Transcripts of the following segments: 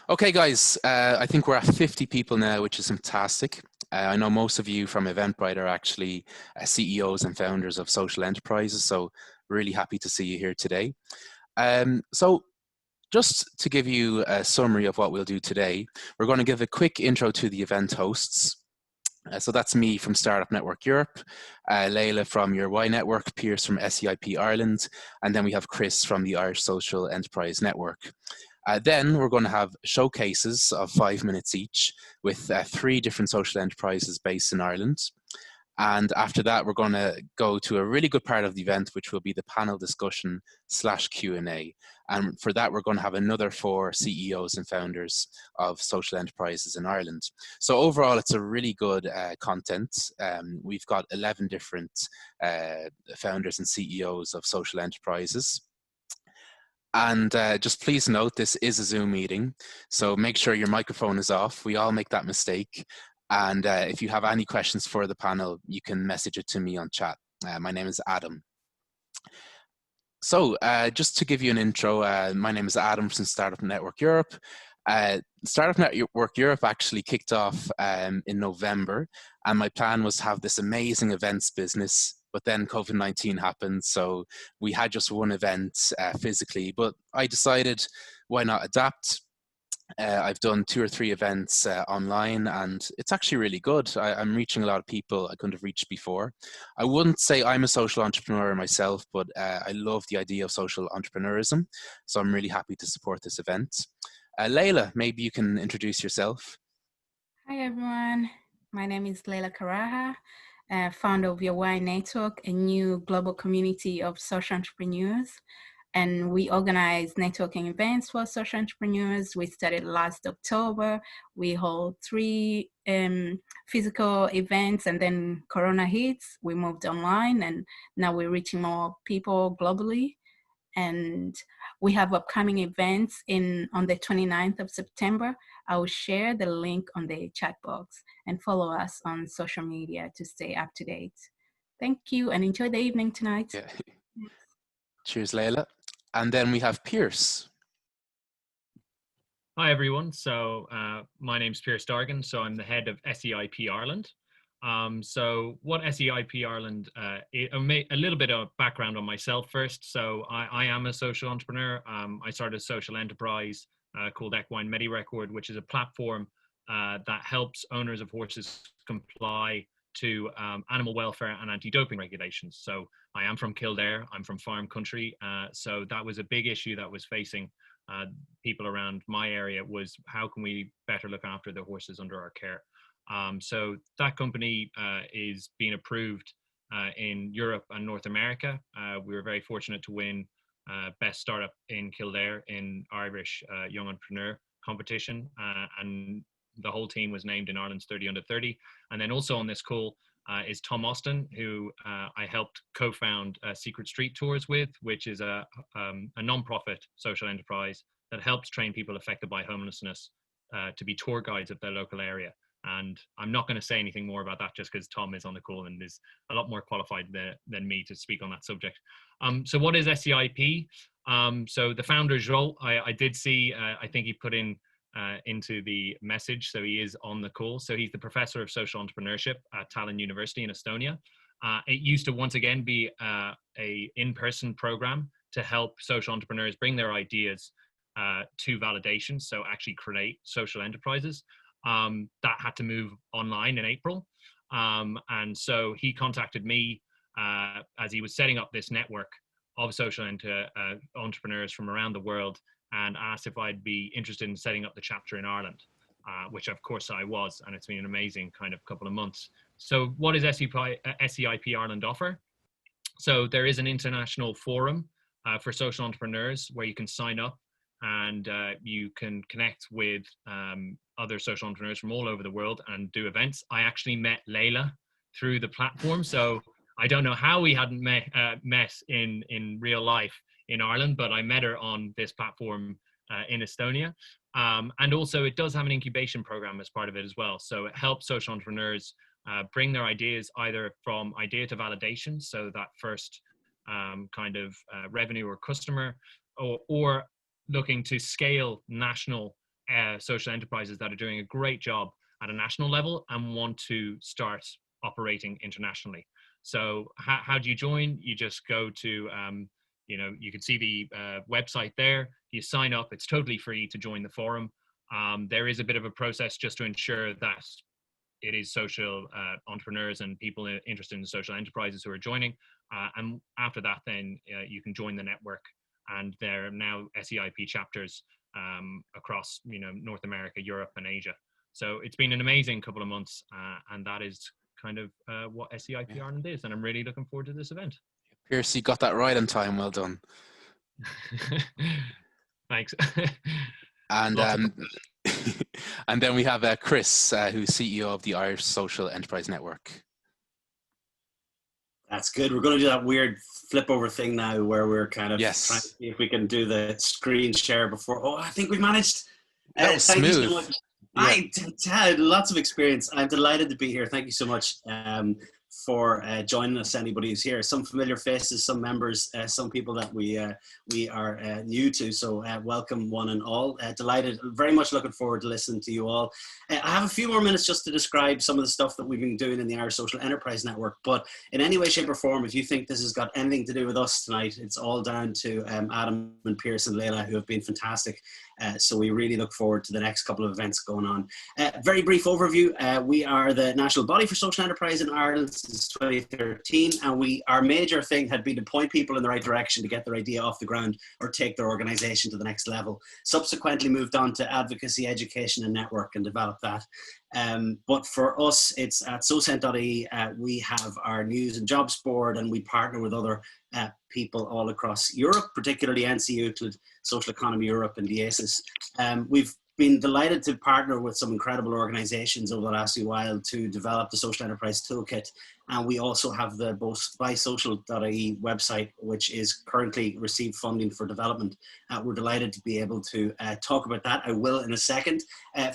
Okay, guys, I think we're at 50 people now, which is fantastic. I know most of you from Eventbrite are actually CEOs and founders of social enterprises, so really happy to see you here today. So just to give you a summary of what we'll do today, we're going to give a quick intro to the event hosts. So that's me from Startup Network Europe, Leyla from Your Y Network, Pierce from SEIP Ireland, and then we have Chris from the Irish Social Enterprise Network. Then we're going to have showcases of 5 minutes each with 3 different social enterprises based in Ireland. And after that, we're going to go to a really good part of the event, which will be the panel discussion / Q&A. And for that, we're going to have another 4 CEOs and founders of social enterprises in Ireland. So overall, it's a really good content. We've got 11 different founders and CEOs of social enterprises. And just please note, this is a Zoom meeting, so make sure your microphone is off. We all make that mistake. And if you have any questions for the panel, you can message it to me on chat. My name is Adam. So just to give you an intro, my name is Adam from Startup Network Europe. Startup Network Europe actually kicked off in November, and my plan was to have this amazing events business, but then COVID-19 happened, so we had just one event physically, but I decided, why not adapt? I've done 2 or 3 events online, and it's actually really good. I'm reaching a lot of people I couldn't have reached before. I wouldn't say I'm a social entrepreneur myself, but I love the idea of social entrepreneurism, so I'm really happy to support this event. Leyla, maybe you can introduce yourself. Hi everyone, my name is Leila Carraja, founder of Your Y Network, a new global community of social entrepreneurs. And we organize networking events for social entrepreneurs. We started last October. We hold 3 physical events, and then Corona hits. We moved online, and now we're reaching more people globally. And we have upcoming events on the 29th of September. I will share the link on the chat box, and follow us on social media to stay up to date. Thank you, and enjoy the evening tonight. Yeah. Cheers, Leyla. And then we have Pierce. Hi everyone, so my name's Pierce Dargan, so I'm the head of SEIP Ireland. So what SEIP Ireland, a little bit of background on myself first. So I am a social entrepreneur. I started a social enterprise called Equine MediRecord, which is a platform that helps owners of horses comply to animal welfare and anti-doping regulations. So I am from Kildare, I'm from farm country. So that was a big issue that was facing people around my area, was how can we better look after the horses under our care? So that company is being approved in Europe and North America. We were very fortunate to win Best Startup in Kildare in Irish Young Entrepreneur competition, and the whole team was named in Ireland's 30 under 30. And then also on this call is Tom Austin, who I helped co-found Secret Street Tours with, which is a non-profit social enterprise that helps train people affected by homelessness to be tour guides of their local area. And I'm not going to say anything more about that just because Tom is on the call and is a lot more qualified than me to speak on that subject. So what is SEIP? So the founder's role, I did see, I think he put into the message, so he is on the call. So he's the professor of social entrepreneurship at Tallinn University in Estonia. It used to once again be a in-person program to help social entrepreneurs bring their ideas to validation, so actually create social enterprises. That had to move online in April. And so he contacted me as he was setting up this network of social entrepreneurs from around the world, and asked if I'd be interested in setting up the chapter in Ireland, which of course I was, and it's been an amazing kind of couple of months. So what does SEIP Ireland offer? So there is an international forum for social entrepreneurs where you can sign up, and you can connect with other social entrepreneurs from all over the world and do events. I actually met Leyla through the platform, so I don't know how we hadn't met in real life in Ireland, but I met her on this platform in Estonia. And also it does have an incubation program as part of it as well. So it helps social entrepreneurs bring their ideas either from idea to validation, so that first kind of revenue or customer, or looking to scale national social enterprises that are doing a great job at a national level and want to start operating internationally. So how do you join? You just go to, you can see the website there. You sign up. It's totally free to join the forum. There is a bit of a process just to ensure that it is social entrepreneurs and people interested in social enterprises who are joining. And after that, then you can join the network. And there are now SEIP chapters across, North America, Europe, and Asia. So it's been an amazing couple of months, and that is kind of what SEIP Ireland is. And I'm really looking forward to this event. Pierce, you got that right on time. Well done. Thanks. And and then we have Chris, who's CEO of the Irish Social Enterprise Network. That's good. We're going to do that weird flip over thing now where we're kind of trying to see if we can do the screen share before. Oh, I think we managed. That was smooth. You so much. I had lots of experience. I'm delighted to be here. Thank you so much for joining us, anybody who's here. Some familiar faces, some members, some people that we are new to. So welcome one and all. Delighted, very much looking forward to listening to you all. I have a few more minutes just to describe some of the stuff that we've been doing in the Irish Social Enterprise Network. But in any way, shape or form, if you think this has got anything to do with us tonight, it's all down to Adam and Pierce and Leyla, who have been fantastic. So we really look forward to the next couple of events going on. Very brief overview. We are the national body for social enterprise in Ireland since 2013, and our major thing had been to point people in the right direction to get their idea off the ground or take their organization to the next level. Subsequently moved on to advocacy, education and network and developed that. But for us, it's at SOCENT.ie. We have our news and jobs board, and we partner with other people all across Europe, particularly NC Euclid, Social Economy Europe and DIASIS. We've been delighted to partner with some incredible organizations over the last few while to develop the Social Enterprise Toolkit. And we also have the BuySocial.ie website, which is currently received funding for development. We're delighted to be able to talk about that. I will in a second.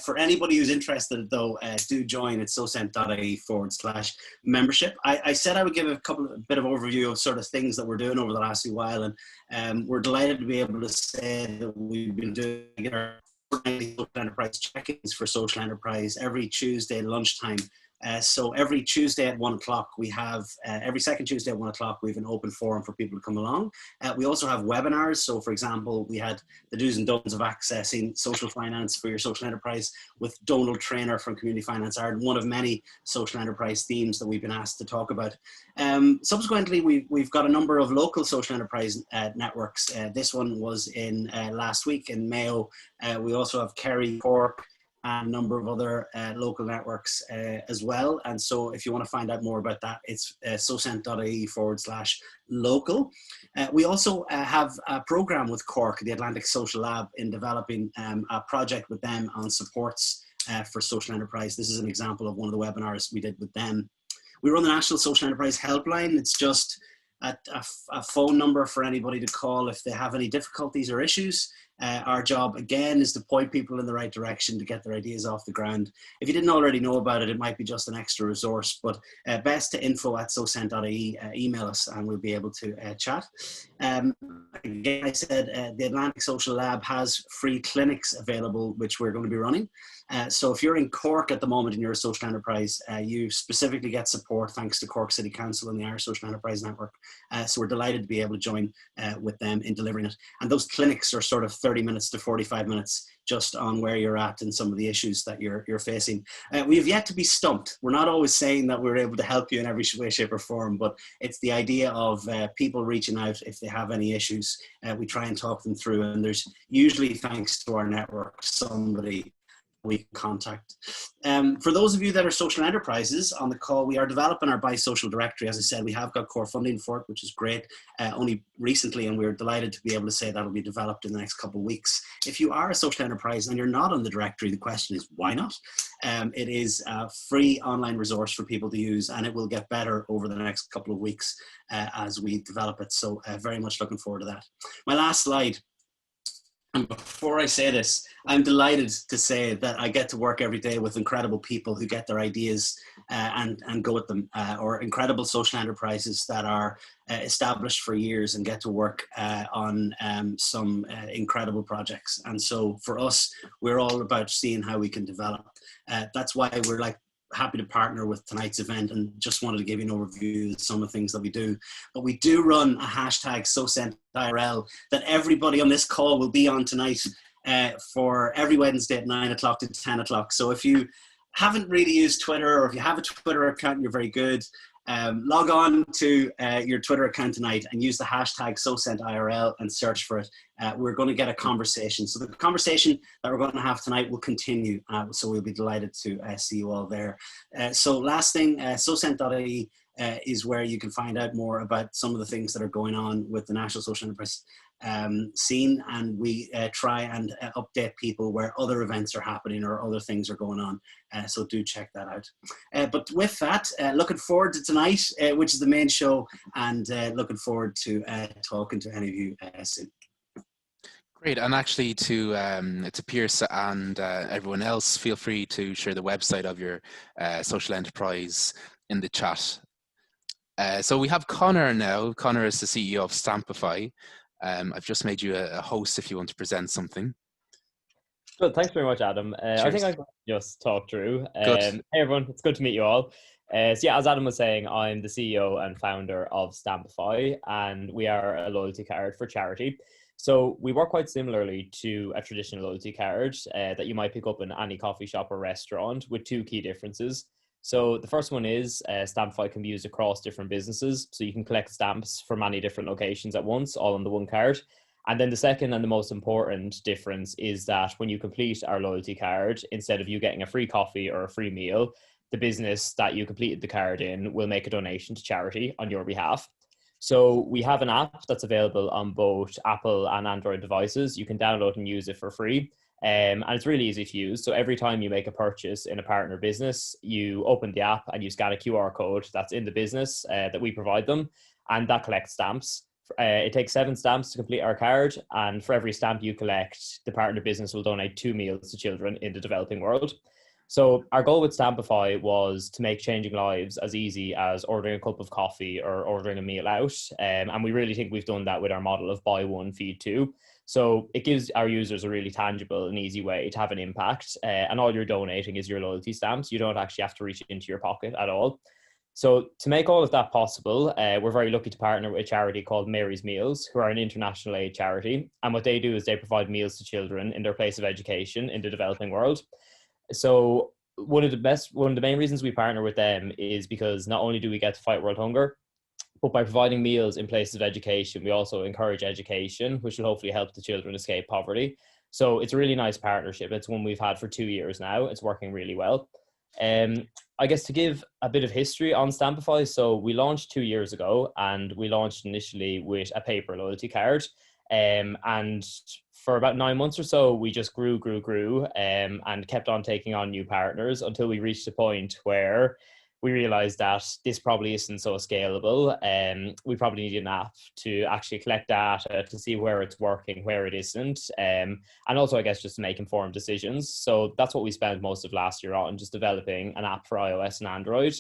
For anybody who's interested though, do join at SOCENT.ie/membership. I said I would give a bit of overview of sort of things that we're doing over the last few while. And we're delighted to be able to say that we've been doing our social enterprise check-ins for social enterprise every Tuesday lunchtime. So every Tuesday at 1 o'clock, we have, every second Tuesday at 1 o'clock, we have an open forum for people to come along. We also have webinars. So for example, we had the do's and don'ts of accessing social finance for your social enterprise with Donald Traynor from Community Finance Ireland, one of many social enterprise themes that we've been asked to talk about. Subsequently, we've got a number of local social enterprise networks. This one was in last week in Mayo. We also have Kerry, Cork, and a number of other local networks as well. And so if you want to find out more about that, it's SOCENT.ie/local. We also have a program with Cork, the Atlantic Social Lab, in developing a project with them on supports for social enterprise. This is an example of one of the webinars we did with them. We run the National Social Enterprise Helpline. It's just a phone number for anybody to call if they have any difficulties or issues. Our job, again, is to point people in the right direction to get their ideas off the ground. If you didn't already know about it, it might be just an extra resource, but best to info@socent.ie, email us and we'll be able to chat. Again, I said the Atlantic Social Lab has free clinics available, which we're going to be running. So if you're in Cork at the moment in your social enterprise, you specifically get support thanks to Cork City Council and the Irish Social Enterprise Network. So we're delighted to be able to join with them in delivering it. And those clinics are sort of 30 minutes to 45 minutes just on where you're at and some of the issues that you're facing. We have yet to be stumped. We're not always saying that we're able to help you in every way, shape or form, but it's the idea of people reaching out if they have any issues. We try and talk them through, and there's usually, thanks to our network, somebody we can contact. For those of you that are social enterprises on the call, we are developing our BuySocial directory. As I said, we have got core funding for it, which is great, only recently, and we're delighted to be able to say that'll be developed in the next couple of weeks. If you are a social enterprise and you're not on the directory, the question is, why not? It is a free online resource for people to use, and it will get better over the next couple of weeks as we develop it. So very much looking forward to that. My last slide. And before I say this, I'm delighted to say that I get to work every day with incredible people who get their ideas and go with them, or incredible social enterprises that are established for years and get to work on some incredible projects. And so for us, we're all about seeing how we can develop. That's why we're happy to partner with tonight's event, and just wanted to give you an overview of some of the things that we do. But we do run a hashtag SoSentIRL that everybody on this call will be on tonight for every Wednesday at 9 o'clock to 10 o'clock. So if you haven't really used Twitter, or if you have a Twitter account and you're very good, log on to your Twitter account tonight and use the hashtag SoSentIRL and search for it. We're going to get a conversation. So the conversation that we're going to have tonight will continue. So we'll be delighted to see you all there. So last thing, SoSent.ie is where you can find out more about some of the things that are going on with the National Social Enterprise scene, and we try and update people where other events are happening or other things are going on. So do check that out. But with that, looking forward to tonight, which is the main show, and looking forward to talking to any of you soon. Great, and actually to Pierce and everyone else, feel free to share the website of your social enterprise in the chat. So we have Conor now. Conor is the CEO of Stampify. I've just made you a host if you want to present something. Good, thanks very much, Adam. I think I can just talk through. Hey everyone, it's good to meet you all. So yeah, as Adam was saying, I'm the CEO and founder of Stampify, and we are a loyalty card for charity. So we work quite similarly to a traditional loyalty card that you might pick up in any coffee shop or restaurant, with two key differences. So the first one is Stampify can be used across different businesses. So you can collect stamps from many different locations at once, all on the one card. And then the second and the most important difference is that when you complete our loyalty card, instead of you getting a free coffee or a free meal, the business that you completed the card in will make a donation to charity on your behalf. So we have an app that's available on both Apple and Android devices. You can download and use it for free. And it's really easy to use. So every time you make a purchase in a partner business, you open the app and you scan a QR code that's in the business that we provide them, and that collects stamps. It takes 7 stamps to complete our card, and for every stamp you collect, the partner business will donate 2 meals to children in the developing world. So our goal with Stampify was to make changing lives as easy as ordering a cup of coffee or ordering a meal out. And we really think we've done that with our model of buy one, feed two. So it gives our users a really tangible and easy way to have an impact. And all you're donating is your loyalty stamps. You don't actually have to reach into your pocket at all. So to make all of that possible, we're very lucky to partner with a charity called Mary's Meals, who are an international aid charity. And what they do is they provide meals to children in their place of education in the developing world. So one of the main reasons we partner with them is because not only do we get to fight world hunger, but by providing meals in places of education, we also encourage education, which will hopefully help the children escape poverty. So it's a really nice partnership. It's one we've had for 2 years now. It's working really well. I guess to give a bit of history on Stampify, so we launched 2 years ago, and we launched initially with a paper loyalty card. And for about 9 months or so, we just grew, and kept on taking on new partners until we reached a point where we realized that this probably isn't so scalable. We probably need an app to actually collect data to see where it's working, where it isn't, and also, I guess, just to make informed decisions. So that's what we spent most of last year on, just developing an app for iOS and Android,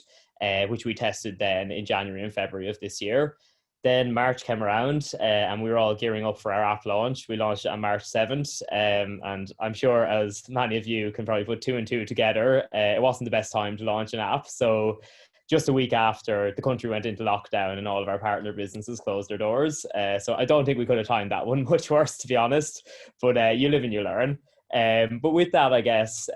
which we tested then in January and February of this year. Then March came around, and we were all gearing up for our app launch. We launched it on March 7th, and I'm sure, as many of you can probably put 2 and 2 together, it wasn't the best time to launch an app. So just a week after, the country went into lockdown and all of our partner businesses closed their doors. So I don't think we could have timed that one much worse, to be honest, but you live and you learn. But with that, I guess,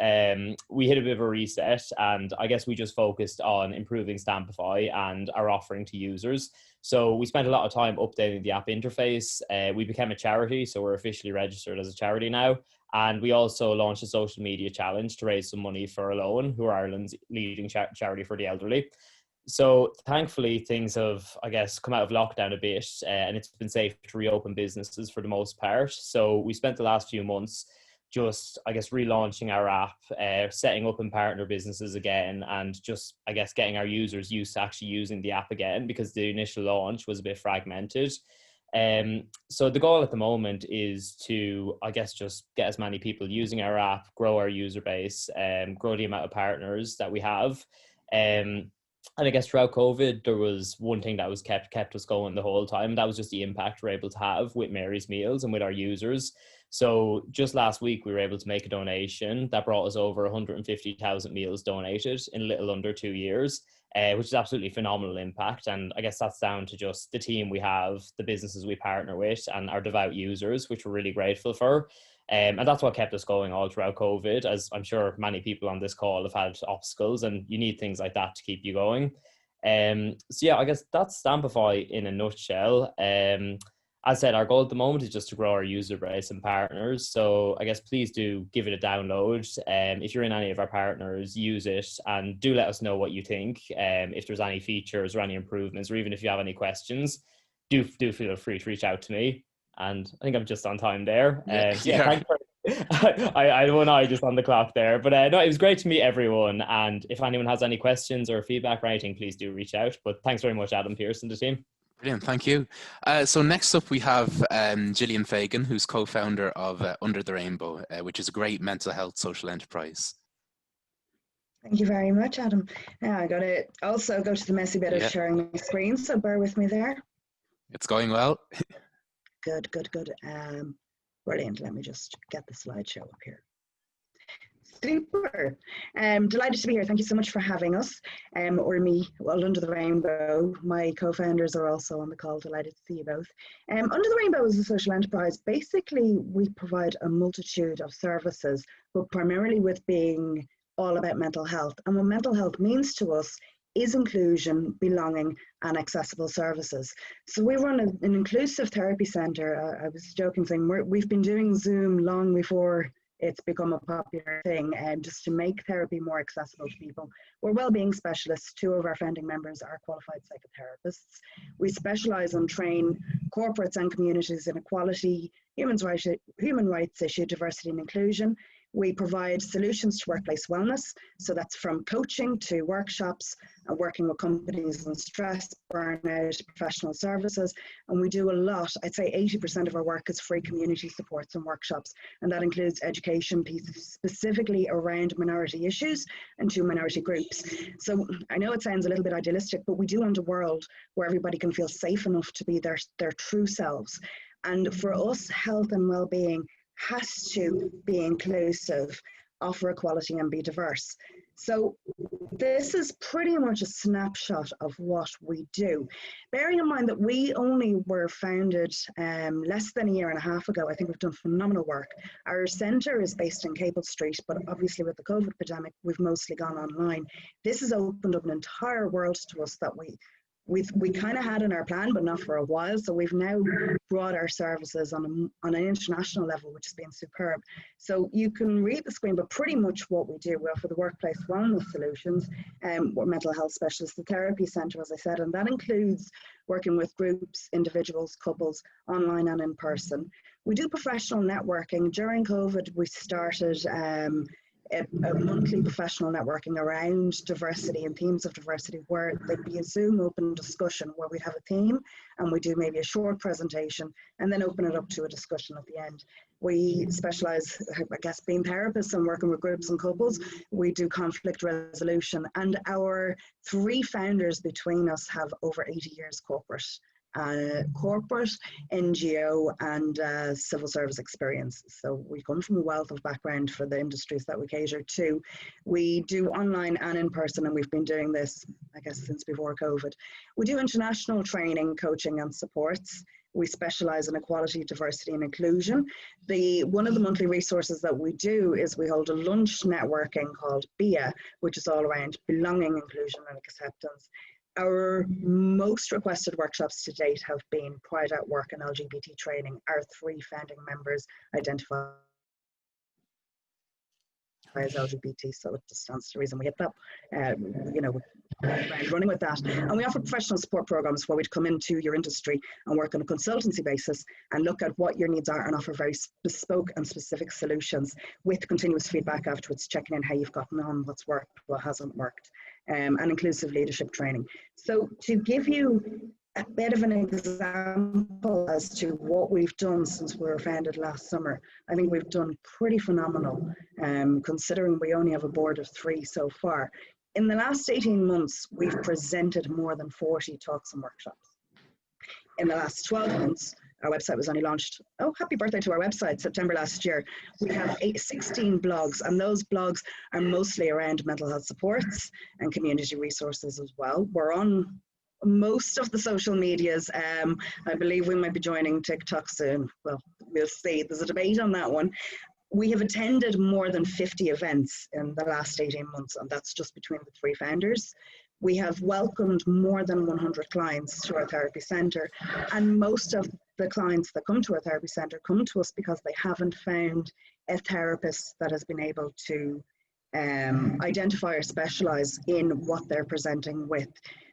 we hit a bit of a reset, and I guess we just focused on improving Stampify and our offering to users. So we spent a lot of time updating the app interface. We became a charity, so we're officially registered as a charity now. And we also launched a social media challenge to raise some money for Alone, who are Ireland's leading charity for the elderly. So thankfully, things have, I guess, come out of lockdown a bit, and it's been safe to reopen businesses for the most part. So we spent the last few months just, I guess, relaunching our app, setting up in partner businesses again, and just, I guess, getting our users used to actually using the app again, because the initial launch was a bit fragmented. So the goal at the moment is to, I guess, just get as many people using our app, grow our user base, grow the amount of partners that we have. And I guess throughout COVID, there was one thing that was kept us going the whole time. And that was just the impact we're able to have with Mary's Meals and with our users. So just last week, we were able to make a donation that brought us over 150,000 meals donated in a little under 2 years, which is absolutely phenomenal impact. And I guess that's down to just the team we have, the businesses we partner with, and our devout users, which we're really grateful for. And that's what kept us going all throughout COVID, as I'm sure many people on this call have had obstacles, and you need things like that to keep you going. So yeah, I guess that's Stampify in a nutshell. As I said, our goal at the moment is just to grow our user base and partners. So I guess please do give it a download. If you're in any of our partners, use it, and do let us know what you think. If there's any features or any improvements, or even if you have any questions, do feel free to reach out to me. And I think I'm just on time there. Thanks for, I had one eye just on the clock there. But no, it was great to meet everyone. And if anyone has any questions or feedback or anything, please do reach out. But thanks very much, Adam Pearce and the team. Brilliant, thank you. So next up we have Jillian Fagan, who's co-founder of Under the Rainbow, which is a great mental health social enterprise. Thank you very much, Adam. Now I got to also go to the messy bit of sharing my screen, so bear with me there. It's going well. Good. Brilliant. Let me just get the slideshow up here. Super. Delighted to be here. Thank you so much for having us, or me, well, Under the Rainbow. My co-founders are also on the call. Delighted to see you both. Under the Rainbow is a social enterprise. Basically, we provide a multitude of services, but primarily with being all about mental health. And what mental health means to us is inclusion, belonging, and accessible services. So we run an inclusive therapy centre. I was joking saying we've been doing Zoom long before it's become a popular thing, just to make therapy more accessible to people. We're wellbeing specialists. 2 of our founding members are qualified psychotherapists. We specialise and train corporates and communities in equality, human rights issue, diversity and inclusion. We provide solutions to workplace wellness. So that's from coaching to workshops, working with companies on stress, burnout, professional services. And we do a lot. I'd say 80% of our work is free community supports and workshops. And that includes education pieces specifically around minority issues and to minority groups. So I know it sounds a little bit idealistic, but we do want a world where everybody can feel safe enough to be their true selves. And for us, health and well-being has to be inclusive, offer equality, and be diverse. So this is pretty much a snapshot of what we do. Bearing in mind that we only were founded less than a year and a half ago, I think we've done phenomenal work. Our centre is based in Capel Street, but obviously with the COVID pandemic, we've mostly gone online. This has opened up an entire world to us that we kind of had in our plan, but not for a while. So we've now brought our services on an international level, which has been superb. So you can read the screen, but pretty much what we do, we offer the workplace wellness solutions, we're mental health specialists, the therapy centre, as I said, and that includes working with groups, individuals, couples, online and in person. We do professional networking. During COVID, we started a monthly professional networking around diversity and themes of diversity, where there'd be a Zoom open discussion where we'd have a theme and we do maybe a short presentation and then open it up to a discussion at the end. We specialise, I guess, being therapists and working with groups and couples. We do conflict resolution, and our 3 founders between us have over 80 years corporate, NGO and civil service experience. So we come from a wealth of background for the industries that we cater to. We do online and in person, and we've been doing this, I guess, since before COVID. We do international training, coaching and supports. We specialise in equality, diversity and inclusion. One of the monthly resources that we do is we hold a lunch networking called BIA, which is all around belonging, inclusion and acceptance. Our most requested workshops to date have been Pride at Work and LGBT training. Our 3 founding members identify as LGBT, so it just stands to reason we hit that, running with that. And we offer professional support programs where we'd come into your industry and work on a consultancy basis and look at what your needs are and offer very bespoke and specific solutions with continuous feedback afterwards, checking in how you've gotten on, what's worked, what hasn't worked, and inclusive leadership training. So to give you a bit of an example as to what we've done since we were founded last summer, I think we've done pretty phenomenal, considering we only have a board of 3 so far. In the last 18 months, we've presented more than 40 talks and workshops. In the last 12 months, our website was only launched, oh, happy birthday to our website, September last year. We have 16 blogs, and those blogs are mostly around mental health supports and community resources as well. We're on most of the social medias. I believe we might be joining TikTok soon. Well, we'll see. There's a debate on that one. We have attended more than 50 events in the last 18 months, and that's just between the 3 founders. We have welcomed more than 100 clients to our therapy centre, and most of the clients that come to our therapy centre come to us because they haven't found a therapist that has been able to identify or specialise in what they're presenting with.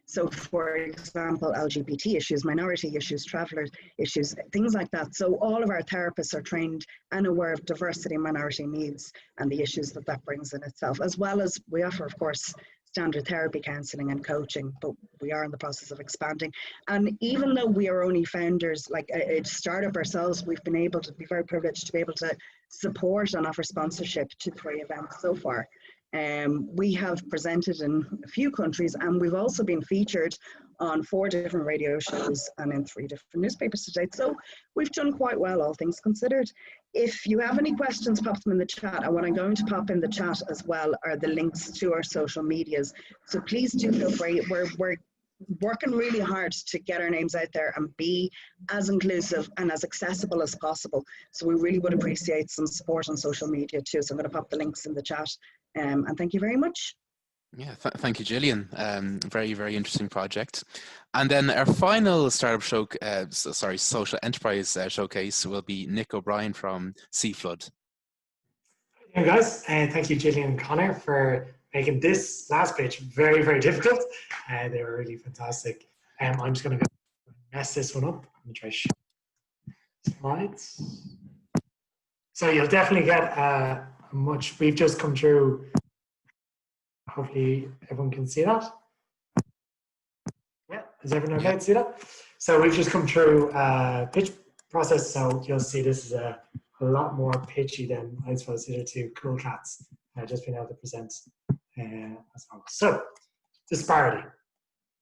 So, for example, LGBT issues, minority issues, traveller issues, things like that. So all of our therapists are trained and aware of diversity and minority needs and the issues that that brings in itself, as well as we offer, of course, standard therapy counselling and coaching, but we are in the process of expanding. And even though we are only founders, like a startup ourselves, we've been able to be very privileged to be able to support and offer sponsorship to 3 events so far. We have presented in a few countries, and we've also been featured on 4 different radio shows and in 3 different newspapers to date. So we've done quite well, all things considered. If you have any questions, pop them in the chat. And what I'm going to pop in the chat as well are the links to our social medias. So please do feel free. We're working really hard to get our names out there and be as inclusive and as accessible as possible. So we really would appreciate some support on social media too. So I'm going to pop the links in the chat. And thank you very much. Yeah, thank you, Gillian. Very, very interesting project. And then our final startup show, social enterprise showcase will be Nick O'Brien from Seaflood. Hey guys, thank you, Gillian and Conor, for making this last pitch very, very difficult. They were really fantastic. I'm just going to mess this one up. I'm going to try to show slides. So you'll definitely get we've just come through. Hopefully everyone can see that. Yeah, is everyone okay to see that? So we've just come through pitch process. So you'll see this is a lot more pitchy than I suppose the other 2 cool cats. Just being able to present as well. So disparity.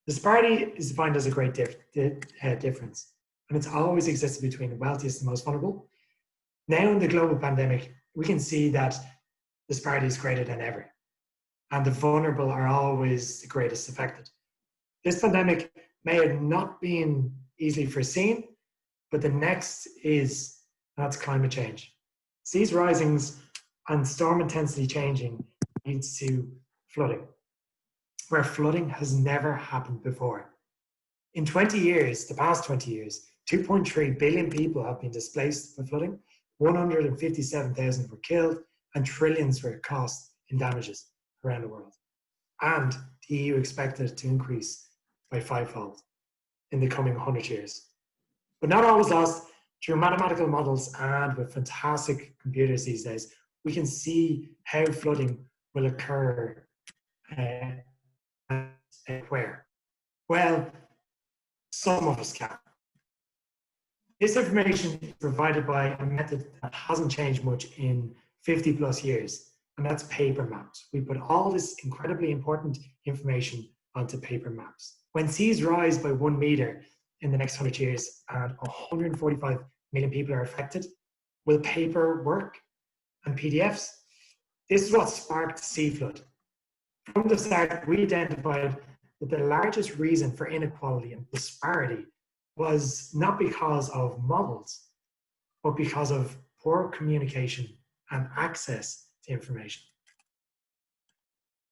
Disparity is defined as a great difference, and it's always existed between the wealthiest and most vulnerable. Now in the global pandemic, we can see that disparity is greater than ever, and the vulnerable are always the greatest affected. This pandemic may have not been easily foreseen, but the next is, that's climate change. Seas risings and storm intensity changing leads to flooding, where flooding has never happened before. In 20 years, the past 20 years, 2.3 billion people have been displaced by flooding, 157,000 were killed, and trillions were cost in damages around the world. And the EU expected to increase by 5-fold in the coming 100 years. But not all is lost. Through mathematical models and with fantastic computers these days, we can see how flooding will occur where. Well, some of us can. This information is provided by a method that hasn't changed much in 50 plus years, and that's paper maps. We put all this incredibly important information onto paper maps. When seas rise by 1 meter in the next 100 years and 145 million people are affected, will paper work and PDFs? This is what sparked Seaflood. From the start, we identified that the largest reason for inequality and disparity was not because of models, but because of poor communication and access to information.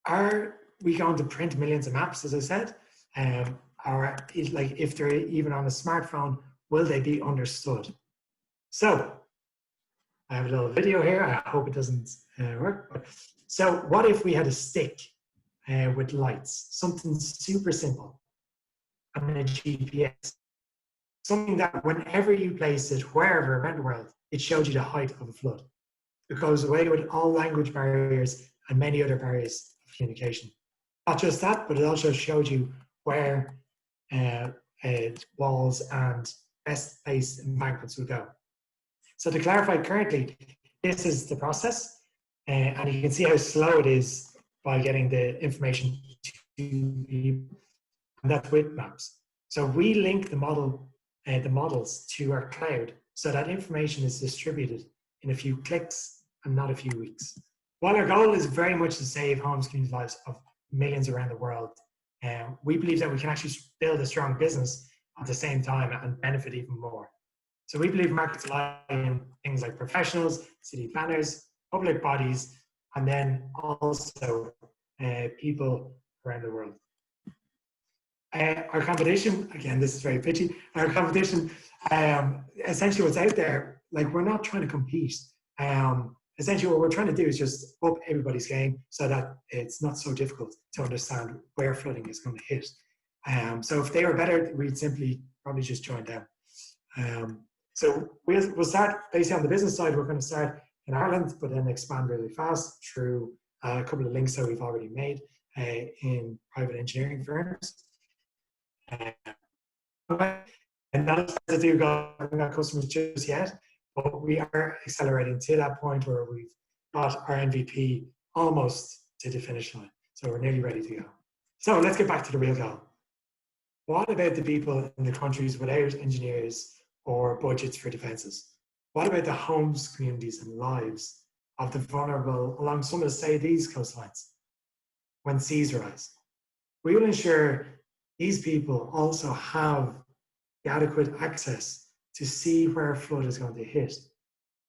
Are we going to print millions of maps, as I said? Or if they're even on a smartphone, will they be understood? So, I have a little video here. I hope it doesn't work. So, what if we had a stick with lights, something super simple, and a GPS, something that whenever you place it, wherever around the world, it showed you the height of a flood. It goes away with all language barriers and many other barriers of communication. Not just that, but it also showed you where walls and best place embankments would go. So to clarify, currently, this is the process, and you can see how slow it is by getting the information to people, and that's with maps. So we link the models to our cloud so that information is distributed in a few clicks and not a few weeks. While our goal is very much to save homes, community lives of millions around the world, we believe that we can actually build a strong business at the same time and benefit even more. So we believe markets lie in things like professionals, city planners, public bodies, and then also people around the world. Our competition, again, this is very pitchy, our competition, essentially what's out there, like we're not trying to compete. Essentially what we're trying to do is just up everybody's game so that it's not so difficult to understand where flooding is going to hit. So if they were better, we'd simply probably just join them. So we'll start basically on the business side. We're going to start in Ireland, but then expand really fast through a couple of links that we've already made in private engineering firms. And not to do got customers just yet, but we are accelerating to that point where we've got our MVP almost to the finish line. So we're nearly ready to go. So let's get back to the real goal. What about the people in the countries without engineers or budgets for defences? What about the homes, communities and lives of the vulnerable along some of the say these coastlines when seas rise? We will ensure these people also have the adequate access to see where a flood is going to hit.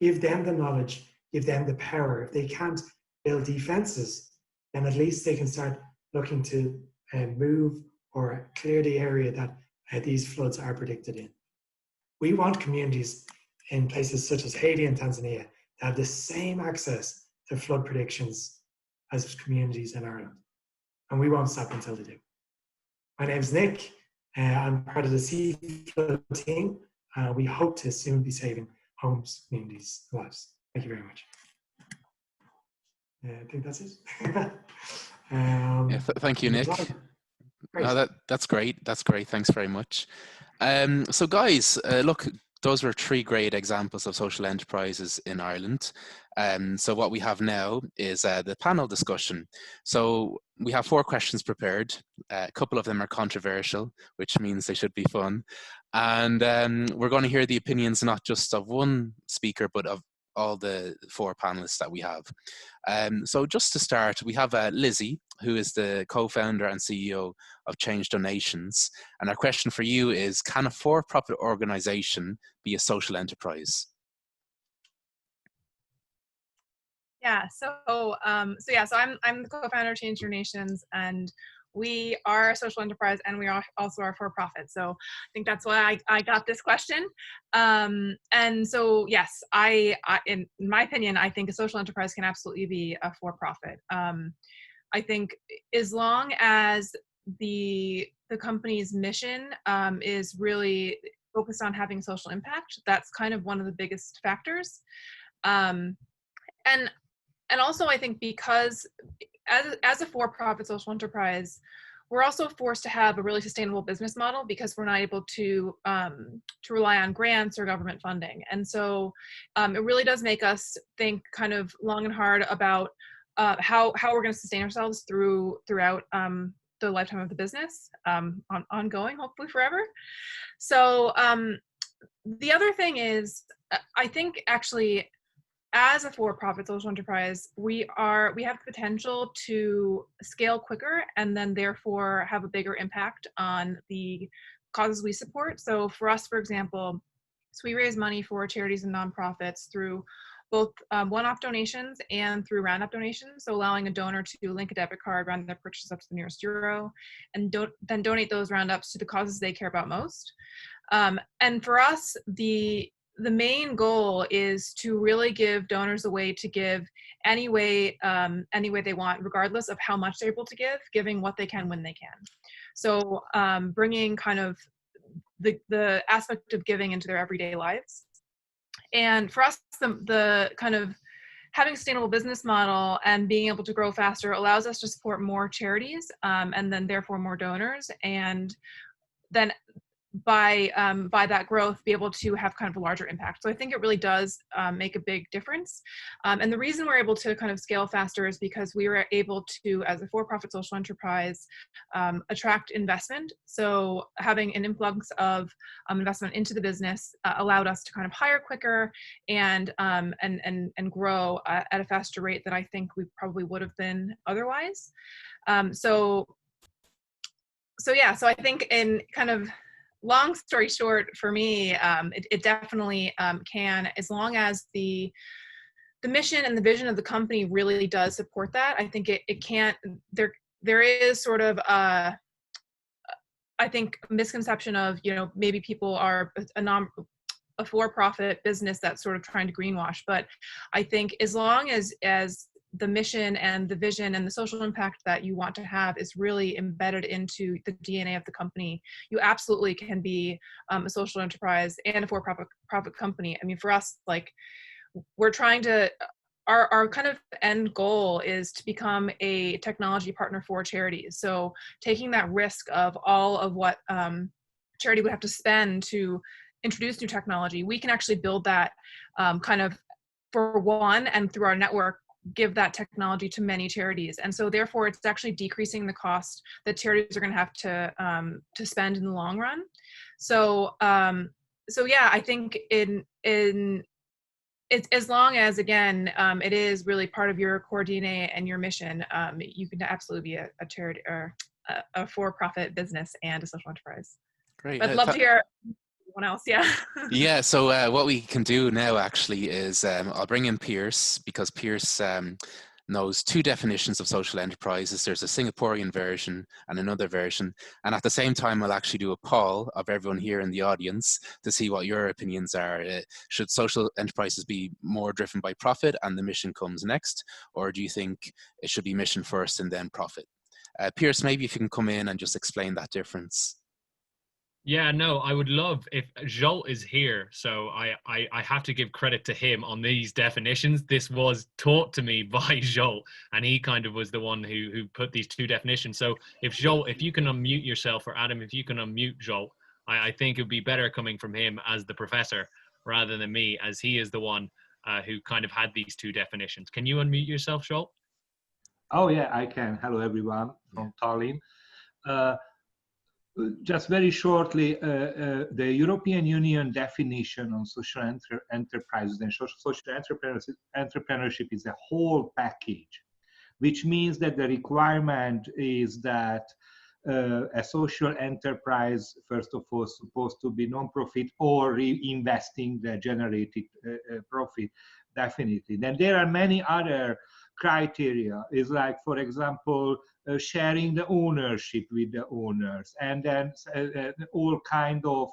Give them the knowledge, give them the power. If they can't build defences, then at least they can start looking to move or clear the area that these floods are predicted in. We want communities in places such as Haiti and Tanzania to have the same access to flood predictions as communities in Ireland. And we won't stop until they do. My name's Nick. I'm part of the CFlood team. We hope to soon be saving homes, communities, lives. Thank you very much. I think that's it. Thank you, Nick. That's great. That's great. Thanks very much. So guys, look, those were 3 great examples of social enterprises in Ireland. So what we have now is the panel discussion. So we have 4 questions prepared. A couple of them are controversial, which means they should be fun. And we're going to hear the opinions not just of one speaker, but of all the 4 panelists that we have. So just to start, we have Lizzie, who is the co-founder and CEO of Change Donations. And our question for you is, can a for-profit organization be a social enterprise? Yeah, so I'm the co-founder of Change Donations, and we are a social enterprise, and we are also are for-profit. So I think that's why I got this question. And so yes, in my opinion, I think a social enterprise can absolutely be a for-profit. I think as long as the company's mission is really focused on having social impact, that's kind of one of the biggest factors. And also I think because as a for-profit social enterprise, we're also forced to have a really sustainable business model because we're not able to rely on grants or government funding. And so it really does make us think kind of long and hard about how we're going to sustain ourselves throughout the lifetime of the business, ongoing, hopefully forever. So the other thing is, I think actually, as a for-profit social enterprise, we have the potential to scale quicker and then therefore have a bigger impact on the causes we support. So for us, for example, we raise money for charities and nonprofits through both one-off donations and through round-up donations, so allowing a donor to link a debit card, round their purchase up to the nearest euro, and then donate those round-ups to the causes they care about most. And for us, the main goal is to really give donors a way to give any way they want, regardless of how much they're able to give, giving what they can when they can. So bringing kind of the aspect of giving into their everyday lives. And for us, the kind of having a sustainable business model and being able to grow faster allows us to support more charities and then therefore more donors. And then by that growth, be able to have kind of a larger impact. So I think it really does make a big difference. And the reason we're able to kind of scale faster is because we were able to, as a for-profit social enterprise, attract investment. So having an influx of investment into the business allowed us to kind of hire quicker and grow at a faster rate than I think we probably would have been otherwise. So I think, in kind of long story short, for me, it definitely can, as long as the mission and the vision of the company really does support that. I think it can't, there is sort of I think misconception of, maybe people are a for-profit business that's sort of trying to greenwash, but I think as long as the mission and the vision and the social impact that you want to have is really embedded into the DNA of the company, you absolutely can be a social enterprise and a for-profit company. I mean, for us, like, we're trying to, our kind of end goal is to become a technology partner for charities. So taking that risk of all of what charity would have to spend to introduce new technology, we can actually build that kind of for one, and through our network, give that technology to many charities. And so therefore it's actually decreasing the cost that charities are going to have to spend in the long run. So yeah, I think it's, as long as, again, it is really part of your core DNA and your mission, you can absolutely be a charity or a for-profit business and a social enterprise. Great. But I'd love to hear anyone else. Yeah. Yeah, so what we can do now actually is I'll bring in Pierce, because Pierce knows two definitions of social enterprises. There's a Singaporean version and another version. And at the same time, I'll actually do a poll of everyone here in the audience to see what your opinions are. Should social enterprises be more driven by profit and the mission comes next? Or do you think it should be mission first and then profit? Pierce, maybe if you can come in and just explain that difference. Yeah, no, I would love if Jolt is here. So I have to give credit to him on these definitions. This was taught to me by Jolt, and he kind of was the one who put these two definitions. So if Jolt, if you can unmute yourself, or Adam, if you can unmute Jolt, I think it would be better coming from him as the professor rather than me, as he is the one who kind of had these two definitions. Can you unmute yourself, Jolt? Oh yeah, I can. Hello everyone from Tallinn. Just very shortly, the European Union definition on social enterprises and social entrepreneurship is a whole package, which means that the requirement is that a social enterprise, first of all, is supposed to be non-profit or reinvesting the generated profit, definitely. Then there are many other criteria. Is like, for example, sharing the ownership with the owners, and then all kind of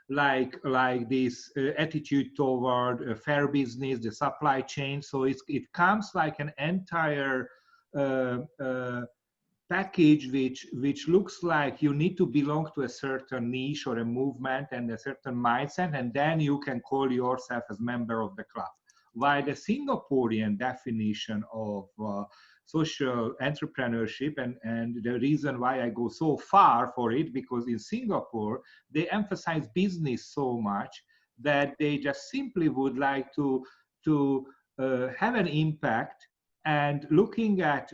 like this attitude toward fair business, the supply chain. So it comes like an entire package which looks like you need to belong to a certain niche or a movement and a certain mindset, and then you can call yourself as member of the club. While the Singaporean definition of social entrepreneurship, and the reason why I go so far for it, because in Singapore, they emphasize business so much that they just simply would like to have an impact, and looking at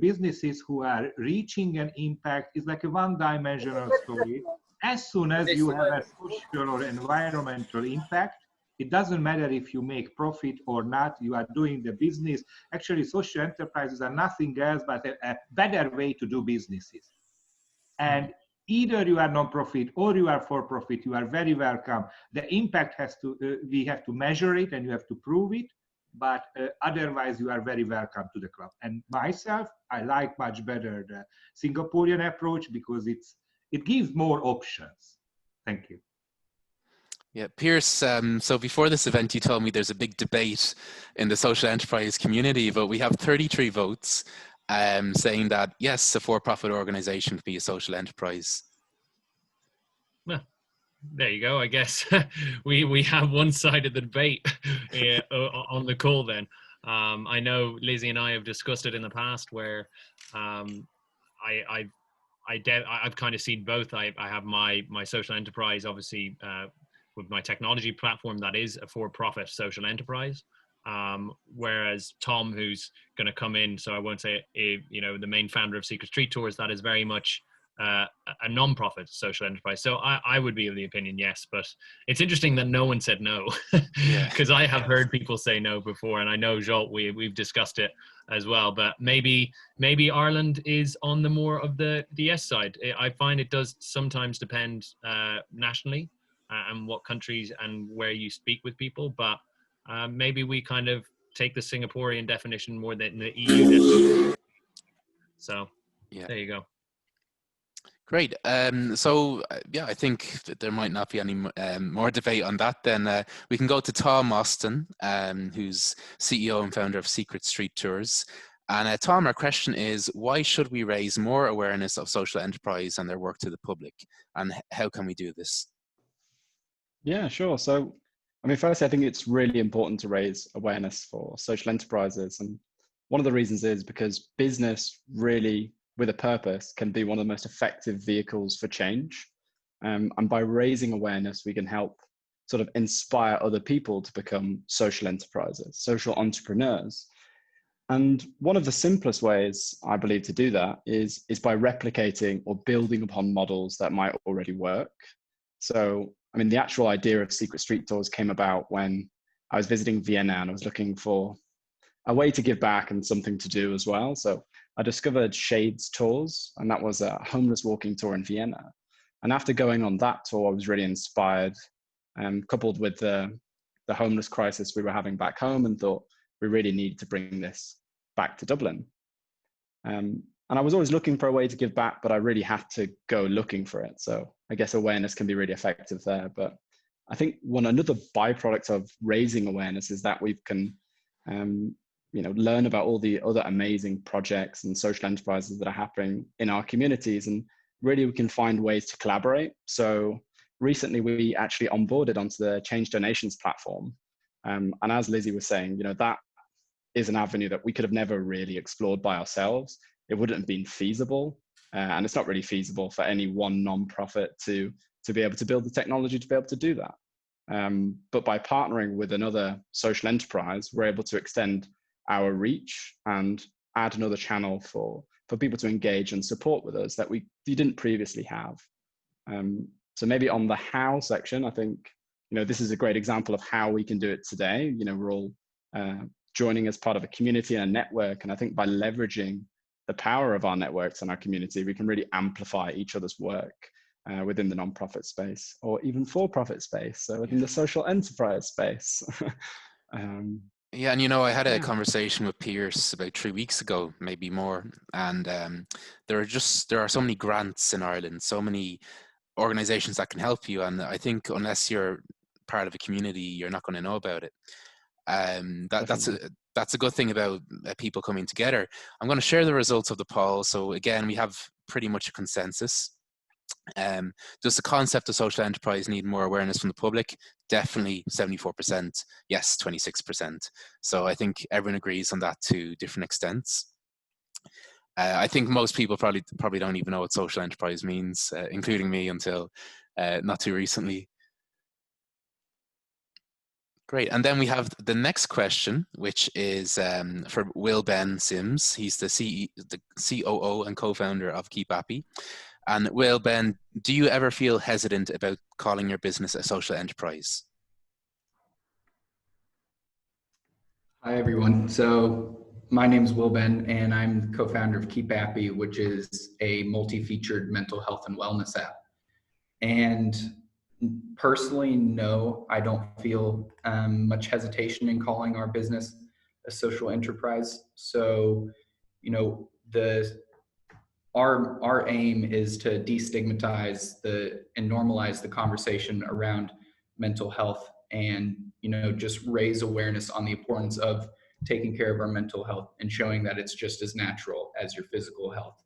businesses who are reaching an impact is like a one-dimensional story. As soon as you have a social or environmental impact, it doesn't matter if you make profit or not, you are doing the business. Actually, social enterprises are nothing else but a better way to do businesses. And either you are non-profit or you are for-profit, you are very welcome. The impact has to, we have to measure it and you have to prove it, but otherwise you are very welcome to the club. And myself, I like much better the Singaporean approach because it gives more options. Thank you. Yeah, Pierce, so before this event, you told me there's a big debate in the social enterprise community, but we have 33 votes saying that, yes, a for-profit organization could be a social enterprise. Well, there you go. I guess we have one side of the debate on the call then. I know Lizzie and I have discussed it in the past where I I've kind of seen both. I have my social enterprise, obviously, with my technology platform that is a for-profit social enterprise. Whereas Tom, who's going to come in, so I won't say, the main founder of Secret Street Tours, that is very much a non-profit social enterprise. So I would be of the opinion yes, but it's interesting that no one said no, because I have heard people say no before, and I know Jolt, we've discussed it as well. But maybe Ireland is on the more of the yes side. I find it does sometimes depend nationally and what countries and where you speak with people, but maybe we kind of take the Singaporean definition more than the EU definition. So there you go. Great. So I think that there might not be any more debate on that. Then we can go to Tom Austin, who's CEO and founder of Secret Street Tours. And Tom, our question is, why should we raise more awareness of social enterprise and their work to the public? And how can we do this? Yeah, sure. So, I mean, firstly, I think it's really important to raise awareness for social enterprises. And one of the reasons is because business really, with a purpose, can be one of the most effective vehicles for change. And by raising awareness, we can help sort of inspire other people to become social enterprises, social entrepreneurs. And one of the simplest ways, I believe, to do that is by replicating or building upon models that might already work. So, I mean, the actual idea of Secret Street Tours came about when I was visiting Vienna and I was looking for a way to give back and something to do as well. So I discovered Shades Tours, and that was a homeless walking tour in Vienna. And after going on that tour, I was really inspired, coupled with the homeless crisis we were having back home, and thought we really need to bring this back to Dublin. And I was always looking for a way to give back, but I really had to go looking for it. So I guess awareness can be really effective there. But I think another byproduct of raising awareness is that we can learn about all the other amazing projects and social enterprises that are happening in our communities, and really we can find ways to collaborate. So recently we actually onboarded onto the Change Donations platform. And as Lizzie was saying, that is an avenue that we could have never really explored by ourselves. It wouldn't have been feasible. And it's not really feasible for any one non-profit to be able to build the technology to be able to do that. But by partnering with another social enterprise, we're able to extend our reach and add another channel for people to engage and support with us that we didn't previously have. So maybe on the how section, I think, this is a great example of how we can do it today. We're all joining as part of a community and a network. And I think by leveraging the power of our networks and our community, we can really amplify each other's work within the nonprofit space, or even for-profit space. So within the social enterprise space. Yeah, and I had a conversation with Pierce about 3 weeks ago, maybe more, and there are so many grants in Ireland, so many organizations that can help you, and I think unless you're part of a community, you're not going to know about it. That's a good thing about people coming together. I'm going to share the results of the poll. So again, we have pretty much a consensus. Does the concept of social enterprise need more awareness from the public? Definitely 74%. Yes, 26%. So I think everyone agrees on that to different extents. I think most people probably don't even know what social enterprise means, including me, until not too recently. Great. And then we have the next question, which is for Will Ben Sims. He's the COO and co-founder of KeepAppy. And Will Ben, do you ever feel hesitant about calling your business a social enterprise? Hi, everyone. So my name is Will Ben, and I'm co-founder of KeepAppy, which is a multi-featured mental health and wellness app. And personally, no, I don't feel much hesitation in calling our business a social enterprise. So, our aim is to destigmatize and normalize the conversation around mental health, and just raise awareness on the importance of taking care of our mental health and showing that it's just as natural as your physical health.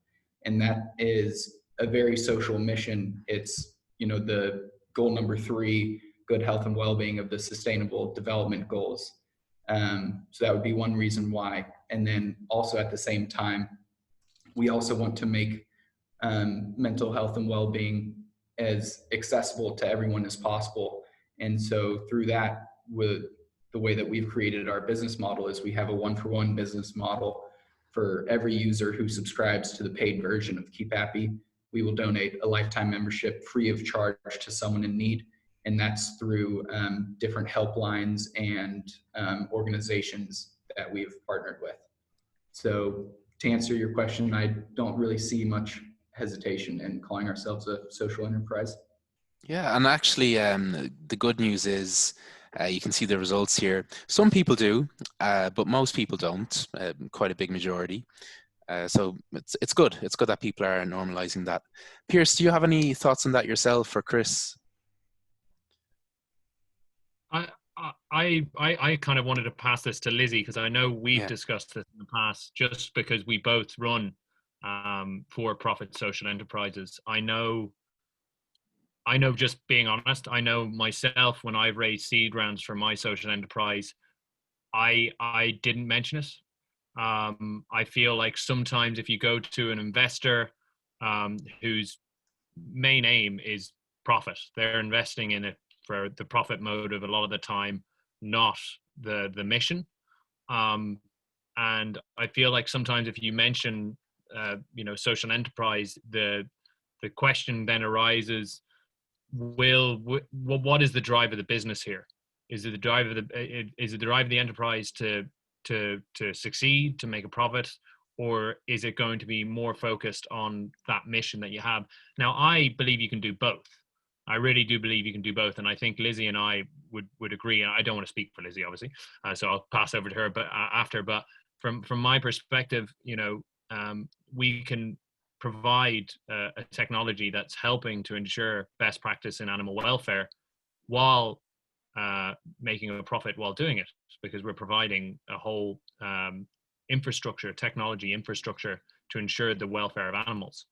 And that is a very social mission. It's the goal number 3, good health and well-being of the Sustainable Development Goals. So that would be one reason why. And then also at the same time, we also want to make mental health and well-being as accessible to everyone as possible. And so through that, with the way that we've created our business model is we have a one-for-one business model. For every user who subscribes to the paid version of KeepAppy, we will donate a lifetime membership free of charge to someone in need. And that's through different helplines and organizations that we've partnered with. So to answer your question, I don't really see much hesitation in calling ourselves a social enterprise. Yeah, and actually the good news is you can see the results here. Some people do, but most people don't, quite a big majority. So it's good. It's good that people are normalizing that. Pierce, do you have any thoughts on that yourself, or Chris? I kind of wanted to pass this to Lizzie because I know we've discussed this in the past, just because we both run for-profit social enterprises. I know, just being honest, I know myself, when I've raised seed rounds for my social enterprise, I didn't mention it. I feel like sometimes if you go to an investor whose main aim is profit, they're investing in it for the profit motive a lot of the time, not the mission. And I feel like sometimes if you mention social enterprise, the question then arises, what is the drive of the business here? Is it the drive of the enterprise to succeed, to make a profit, or is it going to be more focused on that mission that you have? Now, I believe you can do both. I really do believe you can do both, and I think Lizzie and I would agree. And I don't want to speak for Lizzie, obviously, so I'll pass over to her. But after, but from my perspective, we can provide a technology that's helping to ensure best practice in animal welfare while making a profit while doing it, because we're providing a whole technology infrastructure to ensure the welfare of animals.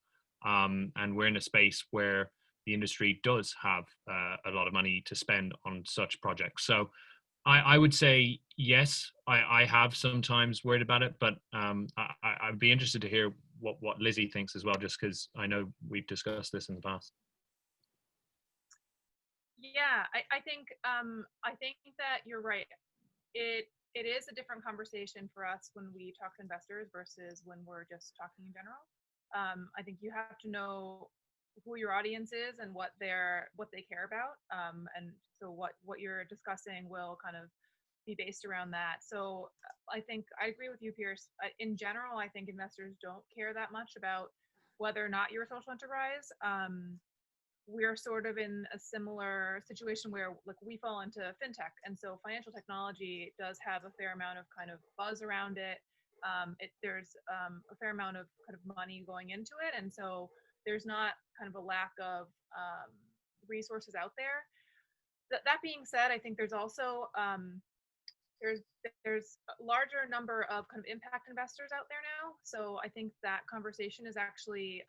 And we're in a space where the industry does have a lot of money to spend on such projects. So I would say, yes, I have sometimes worried about it, but I'd be interested to hear what Lizzie thinks as well, just because I know we've discussed this in the past. Yeah, I think that you're right. It is a different conversation for us when we talk to investors versus when we're just talking in general. I think you have to know who your audience is and what they care about, and so what you're discussing will kind of be based around that. So I think I agree with you, Pierce. In general, I think investors don't care that much about whether or not you're a social enterprise. We're sort of in a similar situation where, like, we fall into fintech, and so financial technology does have a fair amount of kind of buzz around it. There's a fair amount of kind of money going into it, and so there's not kind of a lack of resources out there. That being said, I think there's also there's a larger number of kind of impact investors out there now. So I think that conversation is actually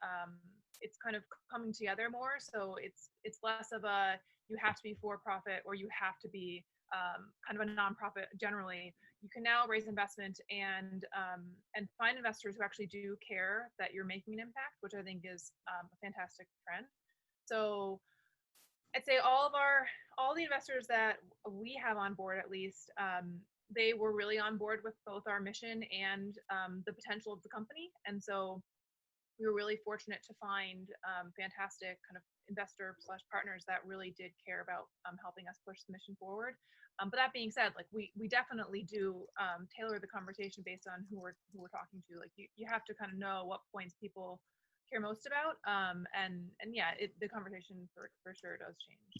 it's kind of coming together more. So it's less of a you have to be for profit or you have to be kind of a nonprofit. Generally, you can now raise investment and find investors who actually do care that you're making an impact, which I think is a fantastic trend. So I'd say all the investors that we have on board, at least, they were really on board with both our mission and the potential of the company. And so we were really fortunate to find fantastic kind of investor/partners that really did care about helping us push the mission forward. But that being said, like we definitely do tailor the conversation based on who we're talking to. Like you have to kind of know what points people care most about, and yeah, the conversation for sure does change.